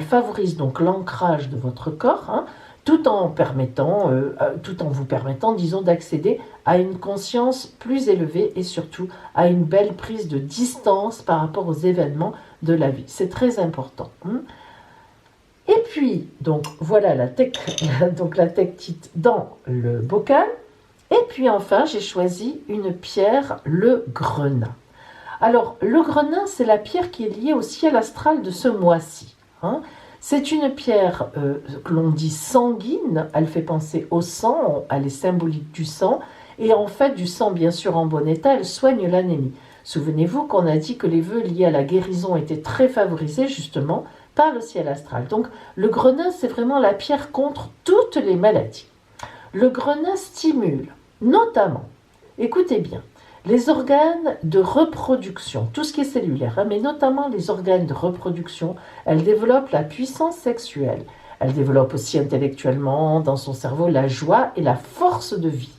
favorise donc l'ancrage de votre corps, tout en vous permettant, disons, d'accéder à une conscience plus élevée et surtout à une belle prise de distance par rapport aux événements de la vie. C'est très important. Et puis, donc voilà la tectite dans le bocal. Et puis enfin, j'ai choisi une pierre, le grenat. Alors, le grenat, c'est la pierre qui est liée au ciel astral de ce mois-ci. C'est une pierre que l'on dit sanguine, elle fait penser au sang, elle est symbolique du sang, et en fait du sang bien sûr en bon état, elle soigne l'anémie. Souvenez-vous qu'on a dit que les vœux liés à la guérison étaient très favorisés justement par le ciel astral. Donc le grenat, c'est vraiment la pierre contre toutes les maladies. Le grenat stimule notamment, écoutez bien, les organes de reproduction, tout ce qui est cellulaire, mais notamment les organes de reproduction. Elle développe la puissance sexuelle. Elle développe aussi intellectuellement, dans son cerveau, la joie et la force de vie.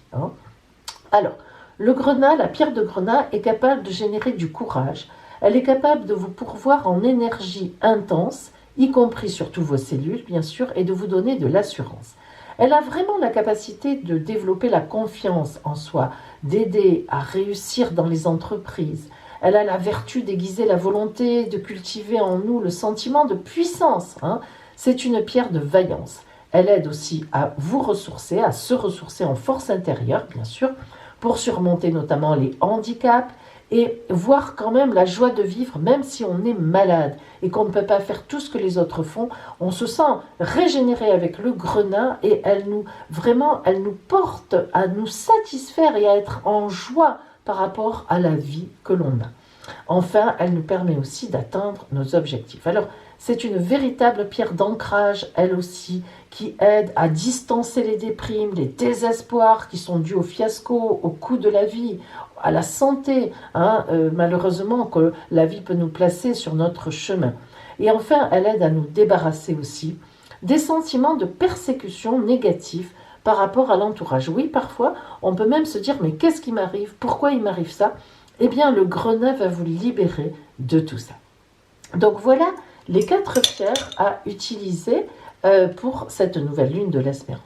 Alors, le grenat, la pierre de grenat, est capable de générer du courage. Elle est capable de vous pourvoir en énergie intense, y compris sur tous vos cellules, bien sûr, et de vous donner de l'assurance. Elle a vraiment la capacité de développer la confiance en soi, d'aider à réussir dans les entreprises. Elle a la vertu d'aiguiser la volonté, de cultiver en nous le sentiment de puissance. C'est une pierre de vaillance. Elle aide aussi à vous ressourcer, à se ressourcer en force intérieure, bien sûr, pour surmonter notamment les handicaps et voir quand même la joie de vivre, même si on est malade et qu'on ne peut pas faire tout ce que les autres font. On se sent régénéré avec le grenat et elle nous porte à nous satisfaire et à être en joie par rapport à la vie que l'on a. Enfin, elle nous permet aussi d'atteindre nos objectifs. Alors, c'est une véritable pierre d'ancrage, elle aussi, qui aide à distancer les déprimes, les désespoirs qui sont dus au fiasco, au coût de la vie, à la santé, malheureusement, que la vie peut nous placer sur notre chemin. Et enfin, elle aide à nous débarrasser aussi des sentiments de persécution négatifs par rapport à l'entourage. Oui, parfois, on peut même se dire, mais qu'est-ce qui m'arrive? Pourquoi il m'arrive ça? Eh bien, le grenat va vous libérer de tout ça. Donc voilà les 4 pierres à utiliser pour cette nouvelle lune de l'espérance.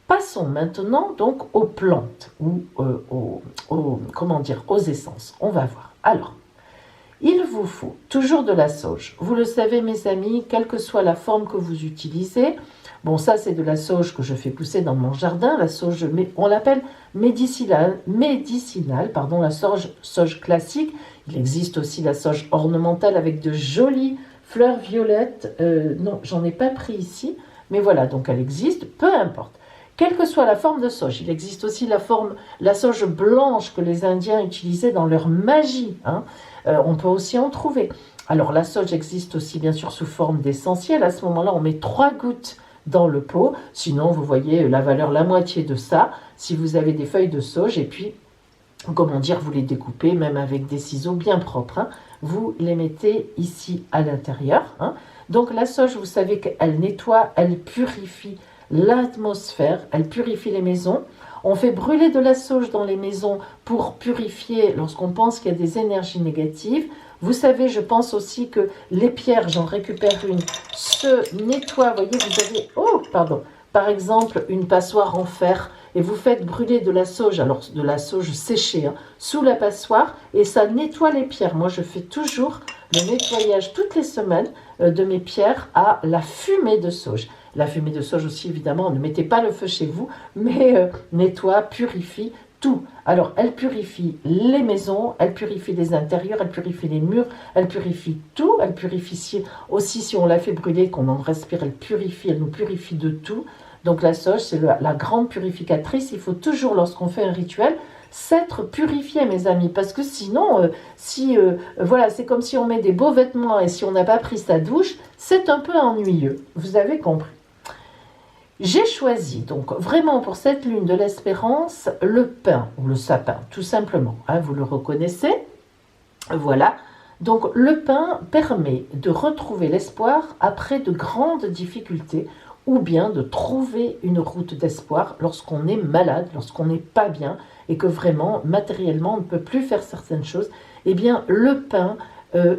Passons maintenant donc aux plantes ou aux essences. On va voir. Alors, il vous faut toujours de la sauge. Vous le savez mes amis, quelle que soit la forme que vous utilisez. Bon, ça c'est de la sauge que je fais pousser dans mon jardin. La sauge, on l'appelle médicinale, la sauge classique. Il existe aussi la sauge ornementale avec de jolies fleurs violettes. Non, j'en ai pas pris ici, mais voilà, donc elle existe, peu importe. quelle que soit la forme de sauge. Il existe aussi la sauge blanche que les Indiens utilisaient dans leur magie. Hein. On peut aussi en trouver. Alors la sauge existe aussi bien sûr sous forme d'essentiel. À ce moment-là, on met 3 gouttes dans le pot. Sinon, vous voyez la valeur, la moitié de ça. Si vous avez des feuilles de sauge, et puis, comment dire, vous les découpez, même avec des ciseaux bien propres. Hein. Vous les mettez ici à l'intérieur. Hein. Donc la sauge, vous savez qu'elle nettoie, elle purifie l'atmosphère, elle purifie les maisons. On fait brûler de la sauge dans les maisons pour purifier lorsqu'on pense qu'il y a des énergies négatives. Vous savez, je pense aussi que les pierres, j'en récupère une, se nettoient. Vous voyez, vous avez, par exemple, une passoire en fer et vous faites brûler de la sauge, alors de la sauge séchée, hein, sous la passoire et ça nettoie les pierres. Moi, je fais toujours le nettoyage toutes les semaines de mes pierres à la fumée de sauge. La fumée de sauge aussi, évidemment, ne mettez pas le feu chez vous, mais nettoie, purifie tout. Alors, elle purifie les maisons, elle purifie les intérieurs, elle purifie les murs, elle purifie tout. Elle purifie aussi, si on la fait brûler, qu'on en respire, elle purifie, elle nous purifie de tout. Donc, la sauge, c'est la grande purificatrice. Il faut toujours, lorsqu'on fait un rituel, s'être purifié, mes amis, parce que sinon, voilà, c'est comme si on met des beaux vêtements et si on n'a pas pris sa douche, c'est un peu ennuyeux. Vous avez compris. J'ai choisi donc vraiment pour cette lune de l'espérance le pin ou le sapin, tout simplement. Hein, vous le reconnaissez. Voilà. Donc le pin permet de retrouver l'espoir après de grandes difficultés ou bien de trouver une route d'espoir lorsqu'on est malade, lorsqu'on n'est pas bien et que vraiment matériellement on ne peut plus faire certaines choses. Eh bien le pin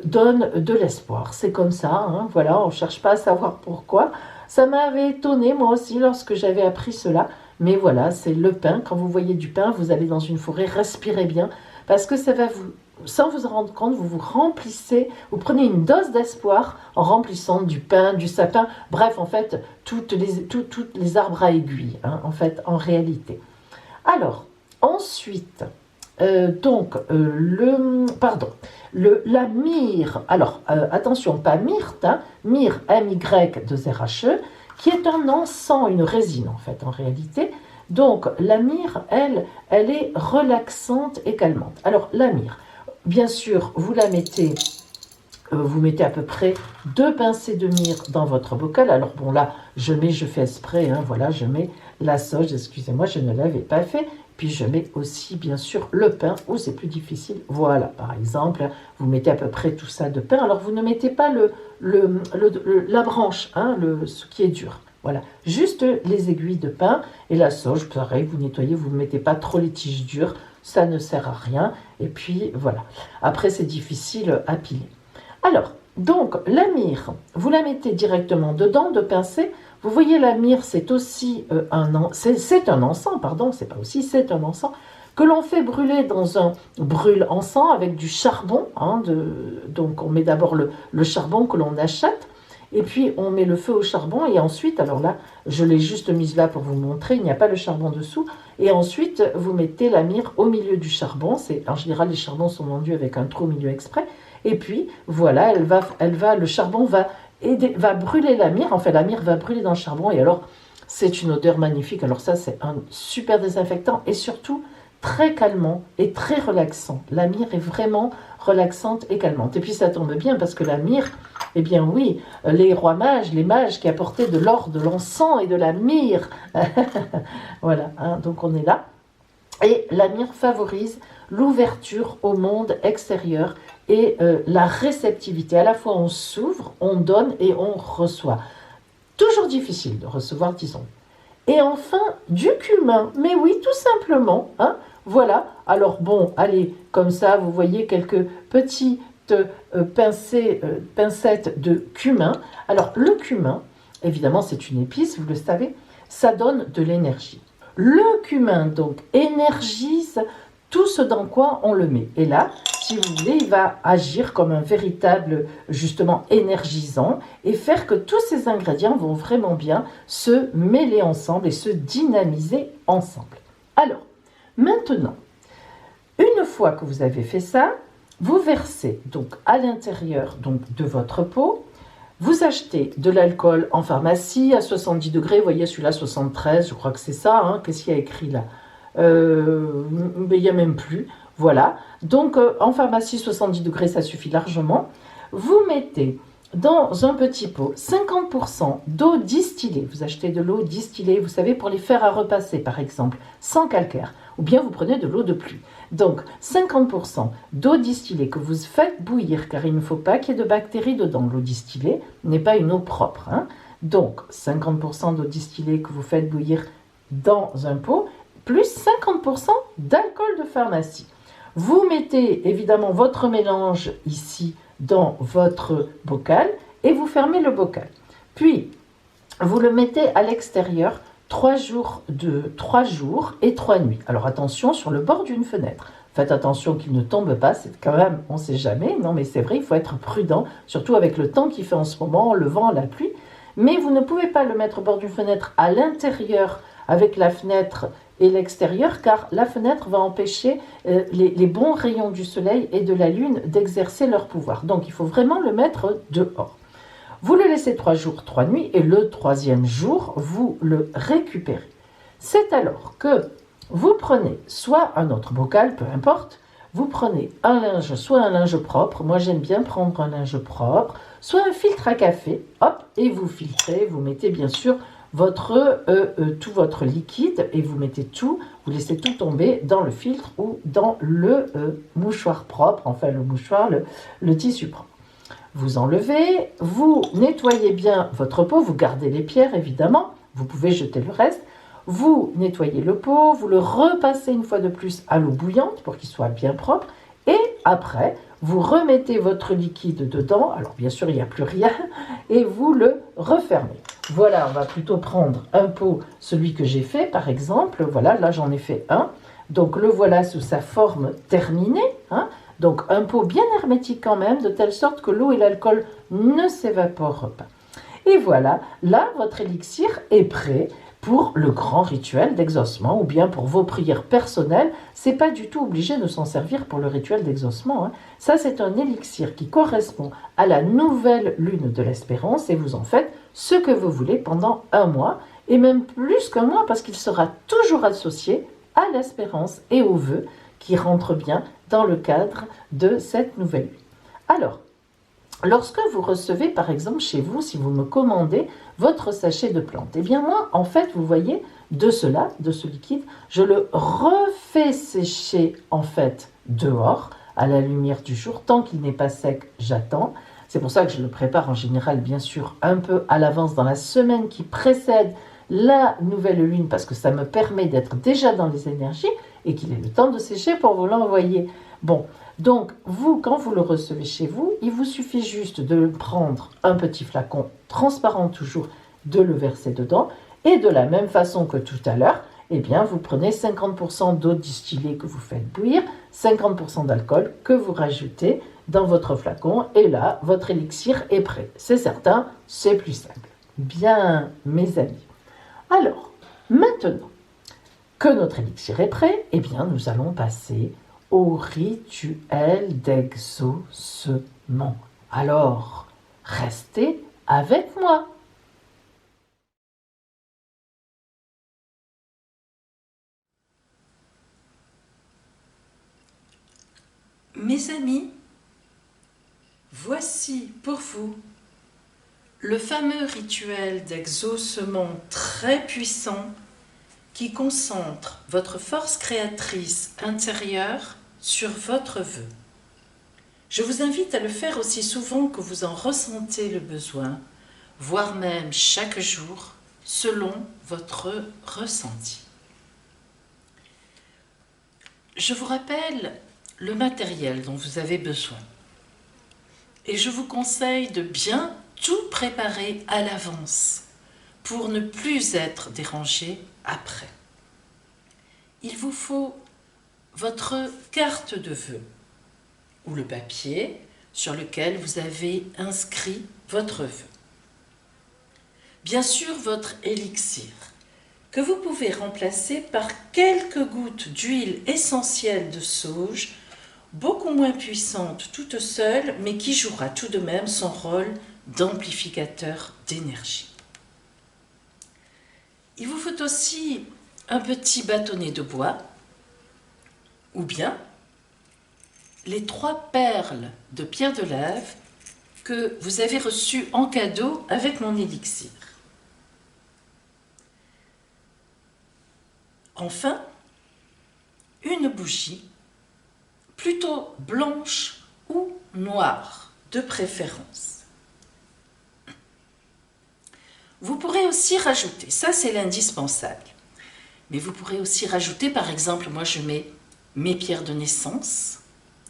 donne de l'espoir. C'est comme ça. Hein, voilà, on ne cherche pas à savoir pourquoi. Ça m'avait étonné moi aussi lorsque j'avais appris cela, mais voilà, c'est le pin. Quand vous voyez du pin, vous allez dans une forêt, respirez bien, parce que ça va vous, sans vous en rendre compte, vous vous remplissez, vous prenez une dose d'espoir en remplissant du pin, du sapin, bref, en fait, toutes les arbres à aiguilles, hein, en fait, en réalité. Alors, ensuite, la myrrhe, alors attention, pas myrte, hein, myrrhe, M-Y-2-R-H-E, qui est un encens, une résine en fait, en réalité. Donc la myrrhe, elle est relaxante et calmante. Alors la myrrhe, bien sûr, vous mettez à peu près 2 pincées de myrrhe dans votre bocal. Alors bon là, je fais exprès, hein, voilà, je mets la sauge, excusez-moi, je ne l'avais pas fait. Puis je mets aussi bien sûr le pain où c'est plus difficile. Voilà, par exemple, vous mettez à peu près tout ça de pain. Alors vous ne mettez pas la branche, hein, ce qui est dur. Voilà, juste les aiguilles de pain et la sauge, pareil, vous nettoyez, vous ne mettez pas trop les tiges dures, ça ne sert à rien. Et puis voilà, après c'est difficile à piler. Alors, donc la myrrhe, vous la mettez directement dedans de pincée. Vous voyez, la myrrhe, c'est aussi un encens, pardon, c'est pas aussi, c'est un encens que l'on fait brûler dans un brûle-encens avec du charbon. Hein, donc on met d'abord le charbon que l'on achète, et puis on met le feu au charbon, et ensuite, alors là, je l'ai juste mise là pour vous montrer, il n'y a pas le charbon dessous, et ensuite vous mettez la myrrhe au milieu du charbon. En général, les charbons sont vendus avec un trou au milieu exprès, et puis voilà, le charbon va brûler la myrrhe. En fait, la myrrhe va brûler dans le charbon et alors c'est une odeur magnifique. Alors ça, c'est un super désinfectant et surtout très calmant et très relaxant. La myrrhe est vraiment relaxante et calmante. Et puis ça tombe bien parce que la myrrhe, eh bien oui, les rois mages, les mages qui apportaient de l'or, de l'encens et de la myrrhe. Voilà, hein, donc on est là. Et la myrrhe favorise l'ouverture au monde extérieur et la réceptivité. À la fois, on s'ouvre, on donne et on reçoit. Toujours difficile de recevoir, disons. Et enfin, du cumin. Mais oui, tout simplement. Hein, voilà. Alors bon, allez, comme ça, vous voyez quelques petites pincettes de cumin. Alors, le cumin, évidemment, c'est une épice, vous le savez, ça donne de l'énergie. Le cumin, donc, énergise tout ce dans quoi on le met. Et là, si vous voulez, il va agir comme un véritable, justement, énergisant et faire que tous ces ingrédients vont vraiment bien se mêler ensemble et se dynamiser ensemble. Alors, maintenant, une fois que vous avez fait ça, vous versez donc à l'intérieur donc, de votre pot Vous achetez de l'alcool en pharmacie à 70 degrés, vous voyez celui-là 73, je crois que c'est ça, hein. Qu'est-ce qu'il y a écrit là? Mais il n'y a même plus, voilà. Donc en pharmacie 70 degrés, ça suffit largement. Vous mettez dans un petit pot 50% d'eau distillée. Vous achetez de l'eau distillée, vous savez, pour les fers à repasser par exemple, sans calcaire. Ou bien vous prenez de l'eau de pluie. Donc 50% d'eau distillée que vous faites bouillir, car il ne faut pas qu'il y ait de bactéries dedans. L'eau distillée n'est pas une eau propre, hein. Donc 50% d'eau distillée que vous faites bouillir dans un pot, plus 50% d'alcool de pharmacie. Vous mettez évidemment votre mélange ici dans votre bocal et vous fermez le bocal. Puis, vous le mettez à l'extérieur 3 jours et 3 nuits. Alors attention, sur le bord d'une fenêtre. Faites attention qu'il ne tombe pas, c'est quand même, on ne sait jamais. Non mais c'est vrai, il faut être prudent, surtout avec le temps qu'il fait en ce moment, le vent, la pluie. Mais vous ne pouvez pas le mettre au bord d'une fenêtre à l'intérieur avec la fenêtre et l'extérieur, car la fenêtre va empêcher les bons rayons du soleil et de la lune d'exercer leur pouvoir. Donc il faut vraiment le mettre dehors. Vous le laissez 3 jours, 3 nuits, et le 3e jour, vous le récupérez. C'est alors que vous prenez soit un autre bocal, peu importe, vous prenez un linge, soit un linge propre, moi j'aime bien prendre un linge propre, soit un filtre à café, hop, et vous filtrez, vous mettez bien sûr tout votre liquide, et vous mettez tout, vous laissez tout tomber dans le filtre ou dans le mouchoir propre, enfin le mouchoir, le tissu propre. Vous enlevez, vous nettoyez bien votre pot, vous gardez les pierres évidemment, vous pouvez jeter le reste, vous nettoyez le pot, vous le repassez une fois de plus à l'eau bouillante pour qu'il soit bien propre, et après, vous remettez votre liquide dedans, alors bien sûr il n'y a plus rien, et vous le refermez. Voilà, on va plutôt prendre un pot, celui que j'ai fait par exemple, voilà, là j'en ai fait un, donc le voilà sous sa forme terminée, hein. Donc un pot bien hermétique quand même, de telle sorte que l'eau et l'alcool ne s'évaporent pas. Et voilà, là votre élixir est prêt pour le grand rituel d'exaucement ou bien pour vos prières personnelles. C'est pas du tout obligé de s'en servir pour le rituel d'exaucement, hein. Ça c'est un élixir qui correspond à la nouvelle lune de l'espérance et vous en faites ce que vous voulez pendant un mois et même plus qu'un mois parce qu'il sera toujours associé à l'espérance et aux vœux qui rentrent bien dans le cadre de cette nouvelle vie. Alors, lorsque vous recevez, par exemple, chez vous, si vous me commandez votre sachet de plantes, eh bien moi, en fait, vous voyez, de ce liquide, je le refais sécher, en fait, dehors, à la lumière du jour. Tant qu'il n'est pas sec, j'attends. C'est pour ça que je le prépare en général, bien sûr, un peu à l'avance dans la semaine qui précède la nouvelle lune, parce que ça me permet d'être déjà dans les énergies et qu'il ait le temps de sécher pour vous l'envoyer. Bon, donc vous, quand vous le recevez chez vous, il vous suffit juste de prendre un petit flacon transparent toujours, de le verser dedans, et de la même façon que tout à l'heure, eh bien vous prenez 50% d'eau distillée que vous faites bouillir, 50% d'alcool que vous rajoutez dans votre flacon, et là, votre élixir est prêt. C'est certain, c'est plus simple. Bien, mes amis. Alors, maintenant que notre élixir est prêt, eh bien, nous allons passer au rituel d'exaucement. Alors, restez avec moi. Mes amis, voici pour vous le fameux rituel d'exaucement très puissant qui concentre votre force créatrice intérieure sur votre vœu. Je vous invite à le faire aussi souvent que vous en ressentez le besoin, voire même chaque jour, selon votre ressenti. Je vous rappelle le matériel dont vous avez besoin. Et je vous conseille de bien tout préparer à l'avance pour ne plus être dérangé après. Il vous faut votre carte de vœux ou le papier sur lequel vous avez inscrit votre vœu. Bien sûr, votre élixir que vous pouvez remplacer par quelques gouttes d'huile essentielle de sauge, beaucoup moins puissante toute seule, mais qui jouera tout de même son rôle d'amplificateur d'énergie. Il vous faut aussi un petit bâtonnet de bois ou bien les 3 perles de pierre de lave que vous avez reçues en cadeau avec mon élixir. Enfin, une bougie, plutôt blanche ou noire de préférence. Vous pourrez aussi rajouter, ça c'est l'indispensable, mais vous pourrez aussi rajouter, par exemple, moi je mets mes pierres de naissance,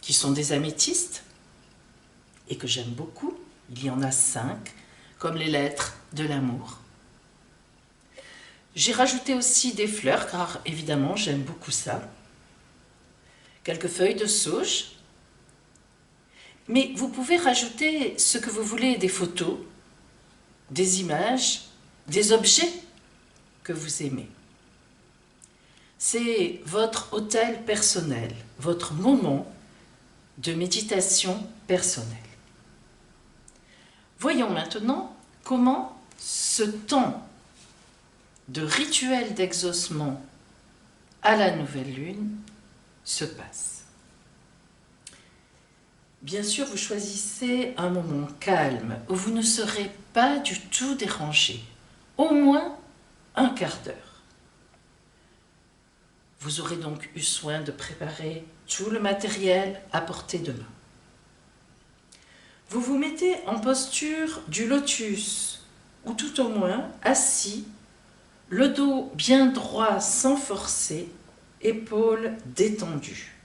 qui sont des améthystes, et que j'aime beaucoup, il y en a 5, comme les lettres de l'amour. J'ai rajouté aussi des fleurs, car évidemment j'aime beaucoup ça. Quelques feuilles de sauge. Mais vous pouvez rajouter ce que vous voulez, des photos, des images, des objets que vous aimez. C'est votre hôtel personnel, votre moment de méditation personnelle. Voyons maintenant comment ce temps de rituel d'exaucement à la nouvelle lune se passe. Bien sûr, vous choisissez un moment calme où vous ne serez pas du tout dérangé, au moins un quart d'heure. Vous aurez donc eu soin de préparer tout le matériel à portée de main. Vous vous mettez en posture du lotus, ou tout au moins assis, le dos bien droit sans forcer, épaules détendues.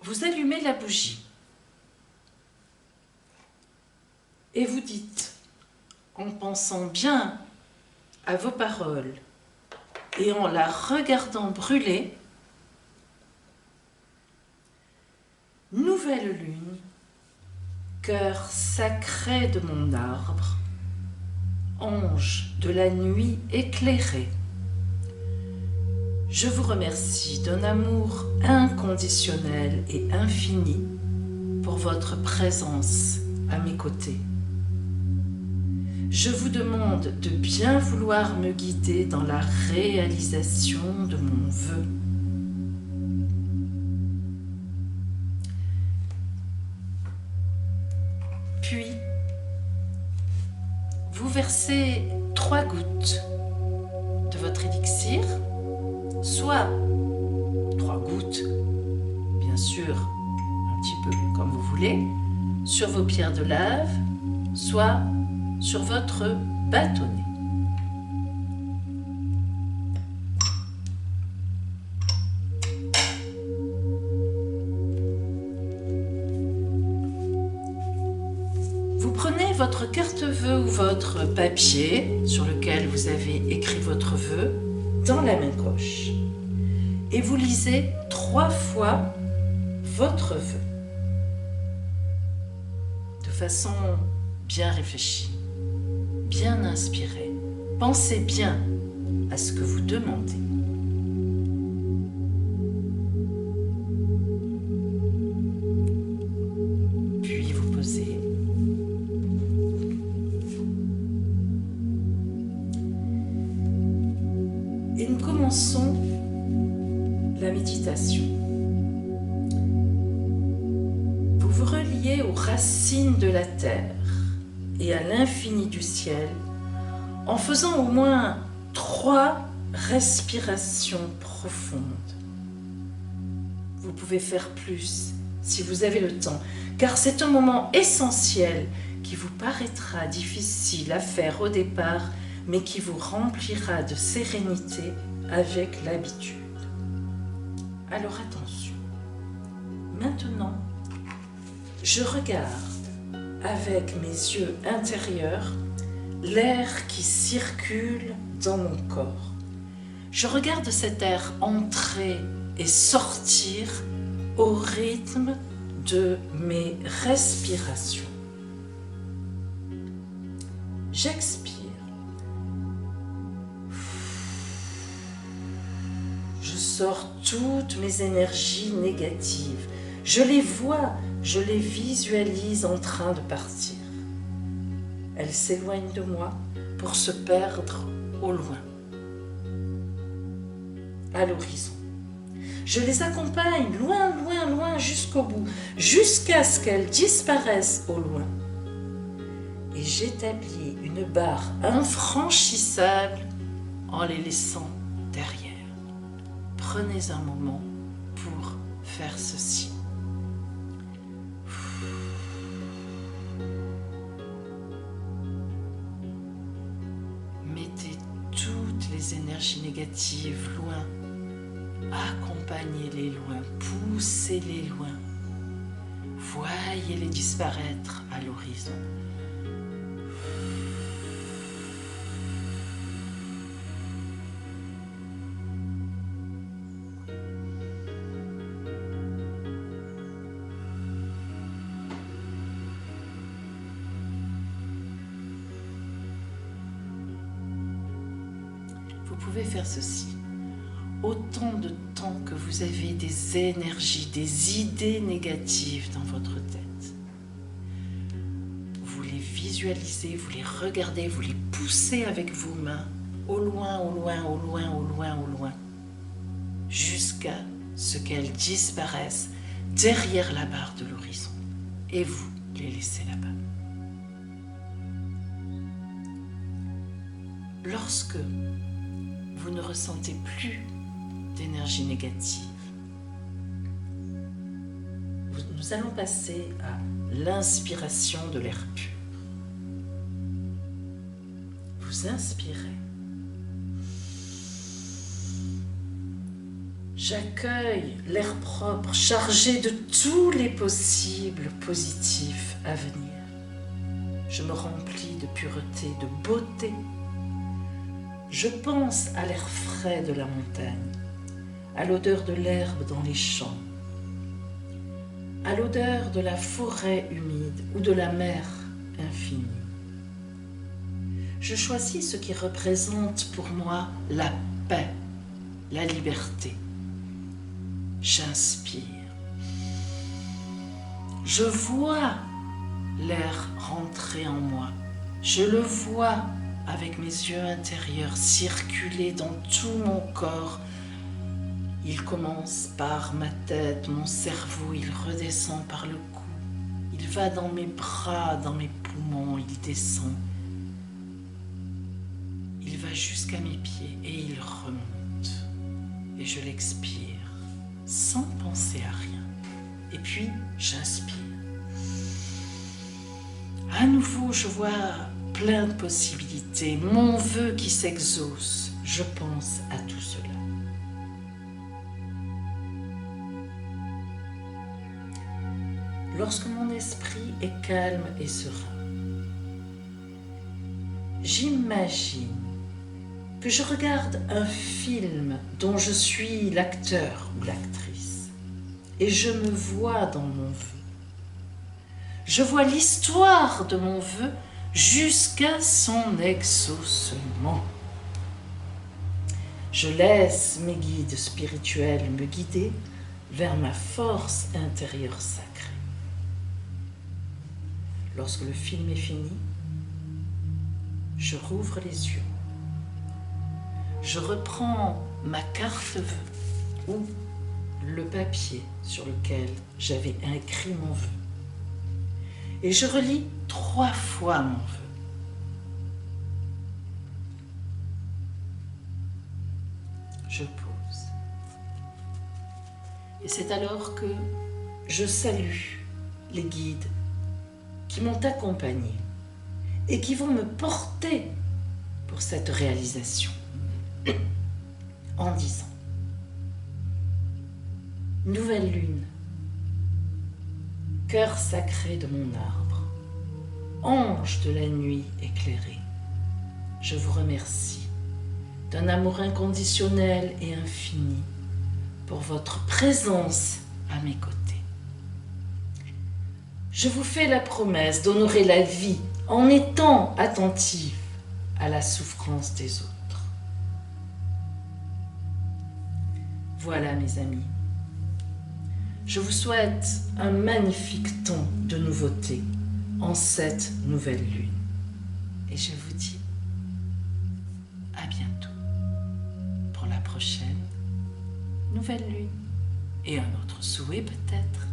Vous allumez la bougie et vous dites, en pensant bien à vos paroles et en la regardant brûler, nouvelle lune, cœur sacré de mon arbre, ange de la nuit éclairée, je vous remercie d'un amour inconditionnel et infini pour votre présence à mes côtés. Je vous demande de bien vouloir me guider dans la réalisation de mon vœu. Puis, vous versez 3 gouttes de votre élixir, soit 3 gouttes, bien sûr, un petit peu comme vous voulez, sur vos pierres de lave, soit sur votre bâtonnet. Vous prenez votre carte-vœu ou votre papier sur lequel vous avez écrit votre vœu dans la main gauche et vous lisez 3 fois votre vœu de façon bien réfléchie, bien inspirée. Pensez bien à ce que vous demandez. Puis vous posez. Et nous commençons la méditation. Vous vous reliez aux racines de la terre et à l'infini du ciel en faisant au moins 3 respirations profondes. Vous pouvez faire plus si vous avez le temps, car c'est un moment essentiel qui vous paraîtra difficile à faire au départ, mais qui vous remplira de sérénité avec l'habitude. Alors attention, maintenant, je regarde avec mes yeux intérieurs l'air qui circule dans mon corps. Je regarde cet air entrer et sortir au rythme de mes respirations. J'expire. Je sors toutes mes énergies négatives. Je les vois Je les visualise en train de partir. Elles s'éloignent de moi pour se perdre au loin, à l'horizon. Je les accompagne loin, loin, loin jusqu'au bout, jusqu'à ce qu'elles disparaissent au loin. Et j'établis une barre infranchissable en les laissant derrière. Prenez un moment pour faire ceci. Mettez toutes les énergies négatives loin. Accompagnez-les loin, poussez-les loin. Voyez-les disparaître à l'horizon. Vous pouvez faire ceci autant de temps que vous avez des énergies, des idées négatives dans votre tête. Vous les visualisez, vous les regardez, vous les poussez avec vos mains au loin, au loin, au loin, au loin, au loin, jusqu'à ce qu'elles disparaissent derrière la barre de l'horizon. Et vous les laissez là-bas. Lorsque vous ne ressentez plus d'énergie négative, nous allons passer à l'inspiration de l'air pur. Vous inspirez. J'accueille l'air propre, chargé de tous les possibles positifs à venir. Je me remplis de pureté, de beauté. Je pense à l'air frais de la montagne, à l'odeur de l'herbe dans les champs, à l'odeur de la forêt humide ou de la mer infinie. Je choisis ce qui représente pour moi la paix, la liberté. J'inspire. Je vois l'air rentrer en moi. Je le vois avec mes yeux intérieurs circuler dans tout mon corps. Il commence par ma tête, mon cerveau, il redescend par le cou. Il va dans mes bras, dans mes poumons, il descend. Il va jusqu'à mes pieds et il remonte. Et je l'expire sans penser à rien. Et puis, j'inspire. À nouveau, je vois plein de possibilités, mon vœu qui s'exauce. Je pense à tout cela. Lorsque mon esprit est calme et serein, j'imagine que je regarde un film dont je suis l'acteur ou l'actrice et je me vois dans mon vœu. Je vois l'histoire de mon vœu jusqu'à son exaucement. Je laisse mes guides spirituels me guider vers ma force intérieure sacrée. Lorsque le film est fini, je rouvre les yeux. Je reprends ma carte vœu ou le papier sur lequel j'avais écrit mon vœu. Et je relis 3 fois mon vœu. Je pose. Et c'est alors que je salue les guides qui m'ont accompagné et qui vont me porter pour cette réalisation en disant: nouvelle lune, cœur sacré de mon arbre, ange de la nuit éclairé, je vous remercie d'un amour inconditionnel et infini pour votre présence à mes côtés. Je vous fais la promesse d'honorer la vie en étant attentif à la souffrance des autres. Voilà mes amis, Je vous souhaite un magnifique temps de nouveauté en cette nouvelle lune. Et je vous dis à bientôt pour la prochaine nouvelle lune. Et un autre souhait peut-être.